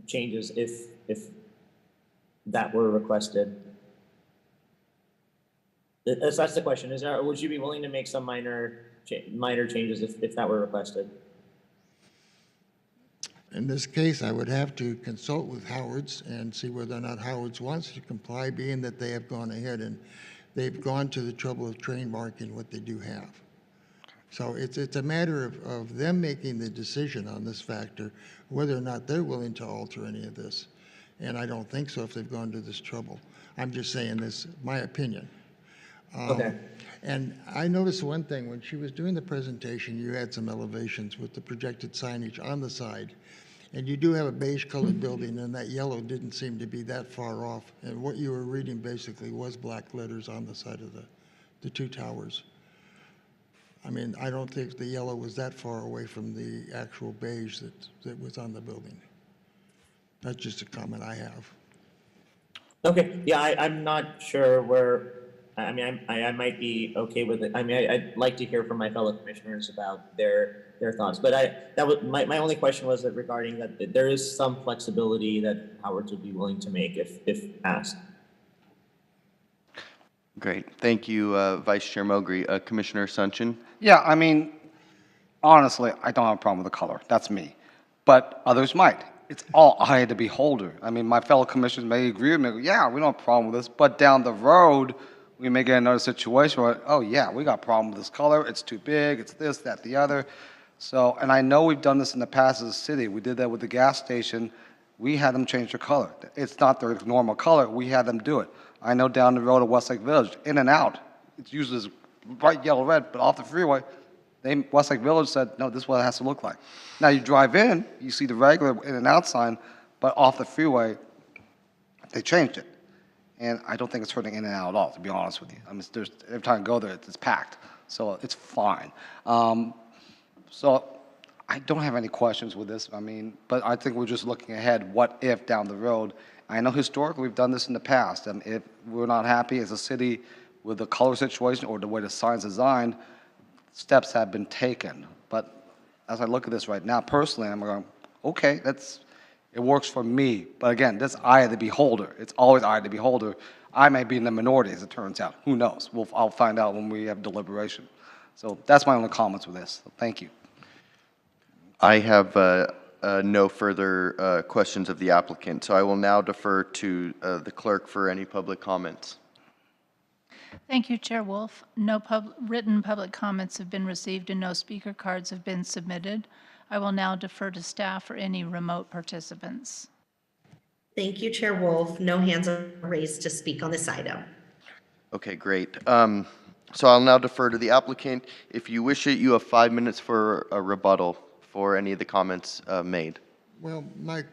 changes if that were requested. That's the question. Would you be willing to make some minor changes if that were requested? In this case, I would have to consult with Howard's and see whether or not Howard's wants to comply, being that they have gone ahead and they've gone to the trouble of trademarking what they do have. So it's a matter of them making the decision on this factor, whether or not they're willing to alter any of this. And I don't think so if they've gone to this trouble. I'm just saying this, my opinion. Okay. And I noticed one thing, when she was doing the presentation, you had some elevations with the projected signage on the side. And you do have a beige colored building, and that yellow didn't seem to be that far off. And what you were reading basically was black letters on the side of the two towers. I mean, I don't think the yellow was that far away from the actual beige that was on the building. That's just a comment I have. Okay, yeah, I'm not sure where, I mean, I might be okay with it. I mean, I'd like to hear from my fellow commissioners about their thoughts. But that was my only question was that regarding that there is some flexibility that Howard would be willing to make if asked. Great. Thank you, Vice Chair Mowgri. Commissioner Sunchin? Yeah, I mean, honestly, I don't have a problem with the color. That's me. But others might. It's all eye of the beholder. I mean, my fellow commissioners may agree with me. Yeah, we don't have a problem with this. But down the road, we may get another situation where, oh, yeah, we got a problem with this color. It's too big. It's this, that, the other. So, and I know we've done this in the past as a city. We did that with the gas station. We had them change their color. It's not their normal color. We had them do it. I know down the road at Westlake Village, in and out, it's usually this bright yellow red, but off the freeway, Westlake Village said, no, this is what it has to look like. Now you drive in, you see the regular in and out sign, but off the freeway, they changed it. And I don't think it's hurting in and out at all, to be honest with you. I mean, every time I go there, it's packed. So it's fine. So I don't have any questions with this. I mean, but I think we're just looking ahead, what if down the road. I know historically we've done this in the past. And if we're not happy as a city with the color situation or the way the sign's designed, steps have been taken. But as I look at this right now, personally, I'm going, okay, it works for me. But again, that's eye of the beholder. It's always eye of the beholder. I may be in the minority, as it turns out. Who knows? I'll find out when we have deliberation. So that's my only comments with this. So thank you. I have no further questions of the applicant, so I will now defer to the clerk for any public comments. Thank you, Chair Wolf. No written public comments have been received and no speaker cards have been submitted. I will now defer to staff or any remote participants. Thank you, Chair Wolf. No hands are raised to speak on this item. Okay, great. So I'll now defer to the applicant. If you wish it, you have 5 minutes for a rebuttal for any of the comments made. Well, my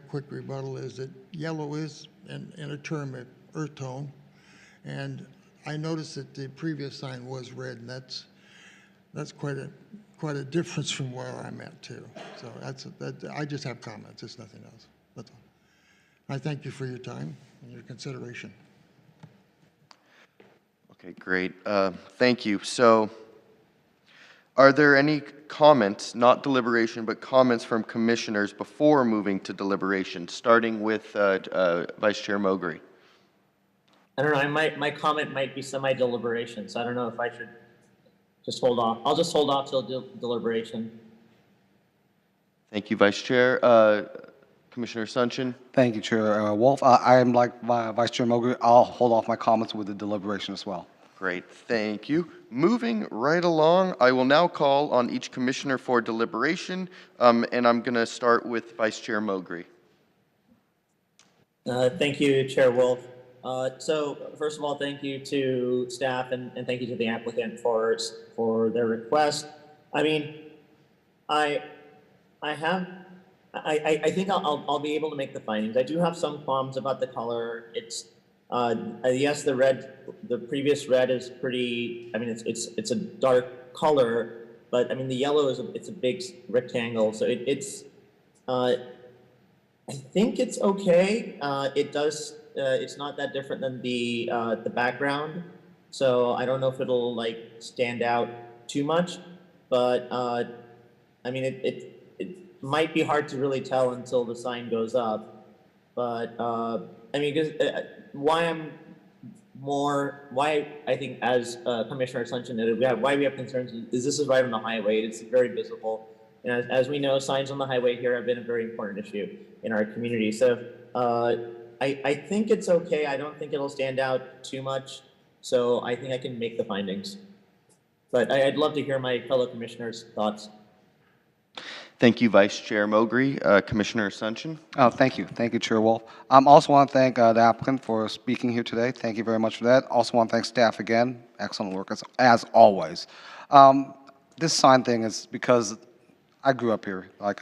quick rebuttal is that yellow is in a term of earth tone, and I noticed that the previous sign was red, and that's quite a difference from where I'm at too. So I just have comments. It's nothing else. That's all. I thank you for your time and your consideration. Okay, great. Thank you. So are there any comments, not deliberation, but comments from commissioners before moving to deliberation, starting with Vice Chair Mowgri? I don't know, my comment might be semi-deliberation, so I don't know if I should just hold off. I'll just hold off till deliberation. Thank you, Vice Chair. Commissioner Sunchin? Thank you, Chair Wolf. I am like Vice Chair Mowgri. I'll hold off my comments with the deliberation as well. Great, thank you. Moving right along, I will now call on each commissioner for deliberation, and I'm going to start with Vice Chair Mowgri. Thank you, Chair Wolf. So first of all, thank you to staff and thank you to the applicant for their request. I mean, I think I'll be able to make the findings. I do have some qualms about the color. It's yes, the previous red is pretty. I mean, it's a dark color, but I mean the yellow it's a big rectangle, so it's. I think it's okay. It does. It's not that different than the background, so I don't know if it'll like stand out too much. But I mean, it might be hard to really tell until the sign goes up. But I mean, because why I think as Commissioner Sunchin noted, why we have concerns is this is right on the highway. It's very visible. And as we know, signs on the highway here have been a very important issue in our community. So I think it's okay. I don't think it'll stand out too much. So I think I can make the findings. But I'd love to hear my fellow commissioners' thoughts. Thank you, Vice Chair Mowgri. Commissioner Sunchin? Oh, thank you. Thank you, Chair Wolf. I also want to thank the applicant for speaking here today. Thank you very much for that. Also want to thank staff again. Excellent work as always. This sign thing is because I grew up here, like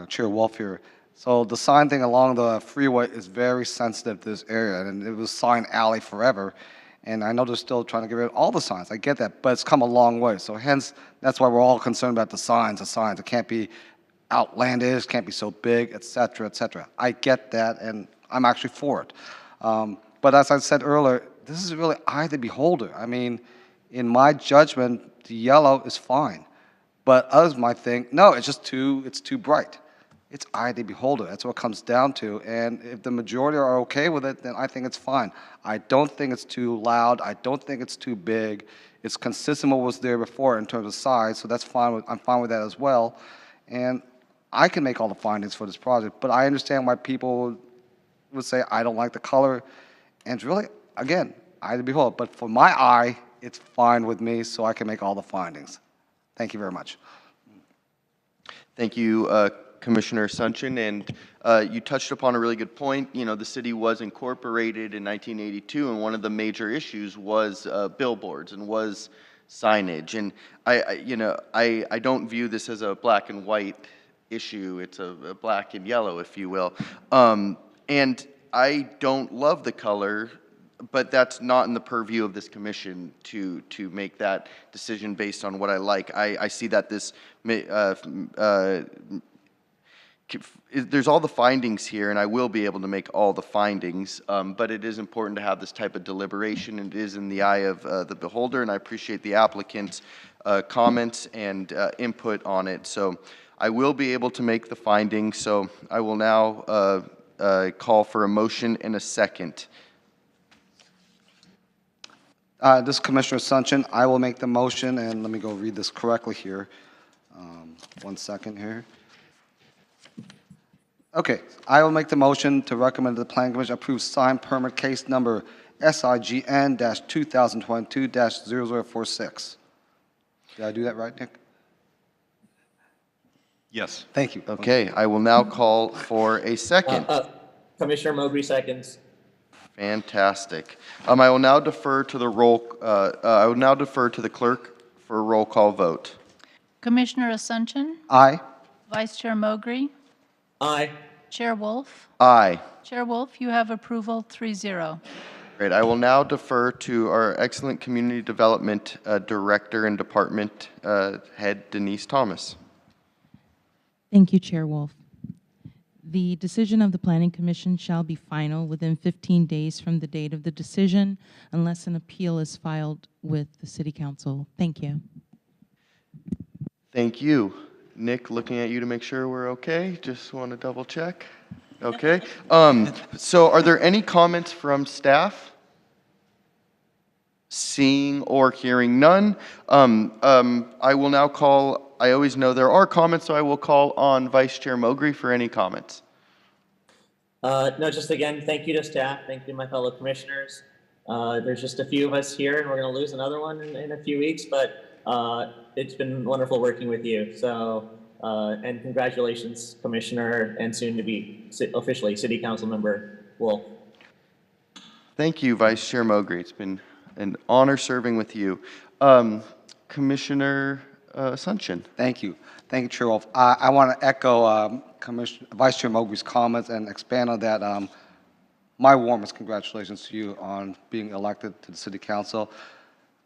Chair Wolf here. So the sign thing along the freeway is very sensitive to this area, and it was sign alley forever. And I know they're still trying to get rid of all the signs. I get that, but it's come a long way. So hence, that's why we're all concerned about the signs. It can't be outlandish, can't be so big, et cetera, et cetera. I get that, and I'm actually for it. But as I said earlier, this is really eye of the beholder. I mean, in my judgment, the yellow is fine. But others might think, no, it's too bright. It's eye of the beholder. That's what it comes down to. And if the majority are okay with it, then I think it's fine. I don't think it's too loud. I don't think it's too big. It's consistent with what was there before in terms of size, so that's fine. I'm fine with that as well. And I can make all the findings for this project, but I understand why people would say, I don't like the color. And it's really, again, eye of the beholder. But for my eye, it's fine with me, so I can make all the findings. Thank you very much. Thank you, Commissioner Sunchin, and you touched upon a really good point. You know, the city was incorporated in 1982, and one of the major issues was billboards and was signage. And I don't view this as a black and white issue. It's a black and yellow, if you will. And I don't love the color, but that's not in the purview of this commission to make that decision based on what I like. I see that this there's all the findings here, and I will be able to make all the findings, but it is important to have this type of deliberation, and it is in the eye of the beholder, and I appreciate the applicant's comments and input on it. So I will be able to make the findings, so I will now call for a motion and a second. This is Commissioner Sunchin. I will make the motion, and let me go read this correctly here. 1 second here. Okay, I will make the motion to recommend the Planning Commission approve sign permit case number SIGN-2022-0046. Did I do that right, Nick? Yes. Thank you. Okay, I will now call for a second. Commissioner Mowgli seconds. Fantastic. I will now defer to the I will now defer to the clerk for a roll call vote. Commissioner Asuncion, Aye. Vice Chair Mowgri, Aye. Chair Wolf. Aye. Chair Wolf, you have approval 3-0. Great. I will now defer to our excellent Community Development Director and Department Head, Denise Thomas. Thank you, Chair Wolf. The decision of the Planning Commission shall be final within 15 days from the date of the decision unless an appeal is filed with the City Council. Thank you. Thank you. Nick, looking at you to make sure we're okay. Just want to double check. Okay. So are there any comments from staff? Seeing or hearing none, I will now call, I always know there are comments, so I will call on Vice Chair Mowgri for any comments. No, just again, thank you to staff. Thank you to my fellow commissioners. There's just a few of us here, and we're going to lose another one in a few weeks, but it's been wonderful working with you. So, and congratulations, Commissioner, and soon to be officially City Council Member Wolf. Thank you, Vice Chair Mowgri. It's been an honor serving with you. Commissioner Asuncion. Thank you. Thank you, Chair Wolf. I want to echo Vice Chair Mowgli's comments and expand on that. My warmest congratulations to you on being elected to the City Council.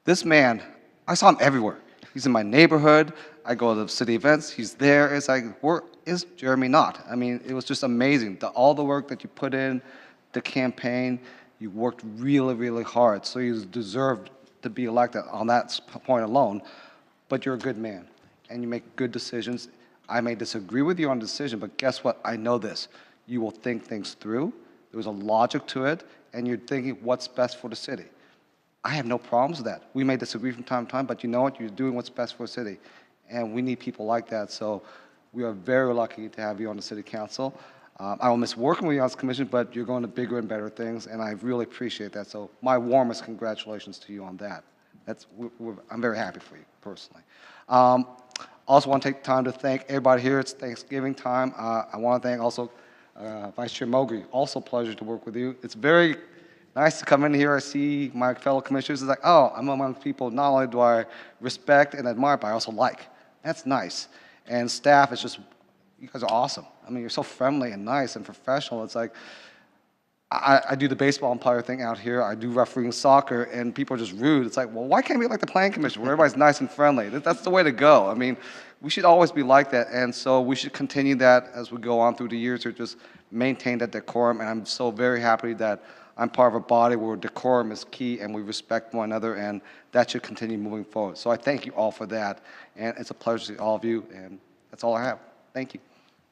This man, I saw him everywhere. He's in my neighborhood. I go to the city events. He's there. It's like, where is Jeremy not? I mean, it was just amazing. All the work that you put in, the campaign, you worked really, really hard. So you deserved to be elected on that point alone. But you're a good man, and you make good decisions. I may disagree with you on the decision, but guess what? I know this. You will think things through. There's a logic to it, and you're thinking what's best for the city. I have no problems with that. We may disagree from time to time, but you know what? You're doing what's best for the city, and we need people like that. So we are very lucky to have you on the City Council. I will miss working with you on this commission, but you're going to bigger and better things, and I really appreciate that. So my warmest congratulations to you on that. I'm very happy for you, personally. Also want to take time to thank everybody here. It's Thanksgiving time. I want to thank also Vice Chair Mowgri. Also a pleasure to work with you. It's very nice to come in here. I see my fellow commissioners. It's like, oh, I'm among people not only do I respect and admire, but I also like. That's nice. And staff is just, you guys are awesome. I mean, you're so friendly and nice and professional. It's like, I do the baseball umpire thing out here. I do refereeing soccer, and people are just rude. It's like, well, why can't we be like the Planning Commission where everybody's nice and friendly? That's the way to go. I mean, we should always be like that, and so we should continue that as we go on through the years, or just maintain that decorum. And I'm so very happy that I'm part of a body where decorum is key and we respect one another, and that should continue moving forward. So I thank you all for that, and it's a pleasure to see all of you, and that's all I have. Thank you.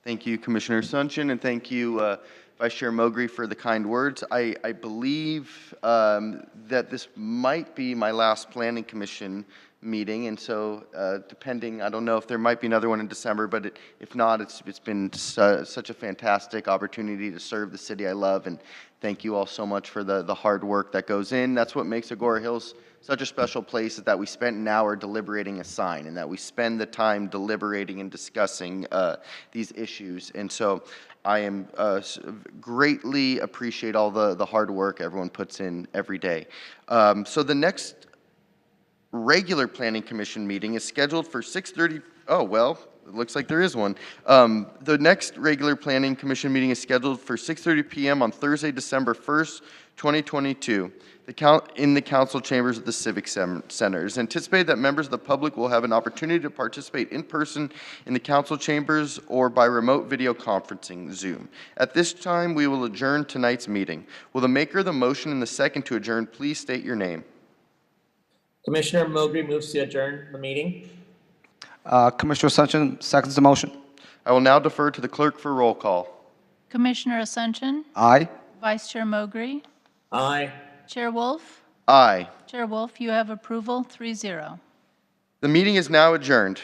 Thank you, Commissioner Asuncion, and thank you, Vice Chair Mowgri, for the kind words. I believe that this might be my last Planning Commission meeting, and so depending, I don't know if there might be another one in December, but if not, it's been such a fantastic opportunity to serve the city I love, and thank you all so much for the hard work that goes in. That's what makes Agoura Hills such a special place, is that we spent an hour deliberating a sign, and that we spend the time deliberating and discussing these issues. And so I am greatly appreciate all the hard work everyone puts in every day. So the next regular Planning Commission meeting is scheduled for 6:30. Oh, well, it looks like there is one. The next regular Planning Commission meeting is scheduled for 6:30 p.m. on Thursday, December 1st, 2022. In the council chambers of the Civic Center. It is anticipated that members of the public will have an opportunity to participate in person in the council chambers or by remote video conferencing, Zoom. At this time, we will adjourn tonight's meeting. Will the maker of the motion and the second to adjourn please state your name? Commissioner Mowgri moves to adjourn the meeting. Commissioner Asuncion seconds the motion. I will now defer to the clerk for roll call. Commissioner Asuncion, Aye. Vice Chair Mowgri, Aye. Chair Wolf. Aye. Chair Wolf, you have approval 3-0. The meeting is now adjourned.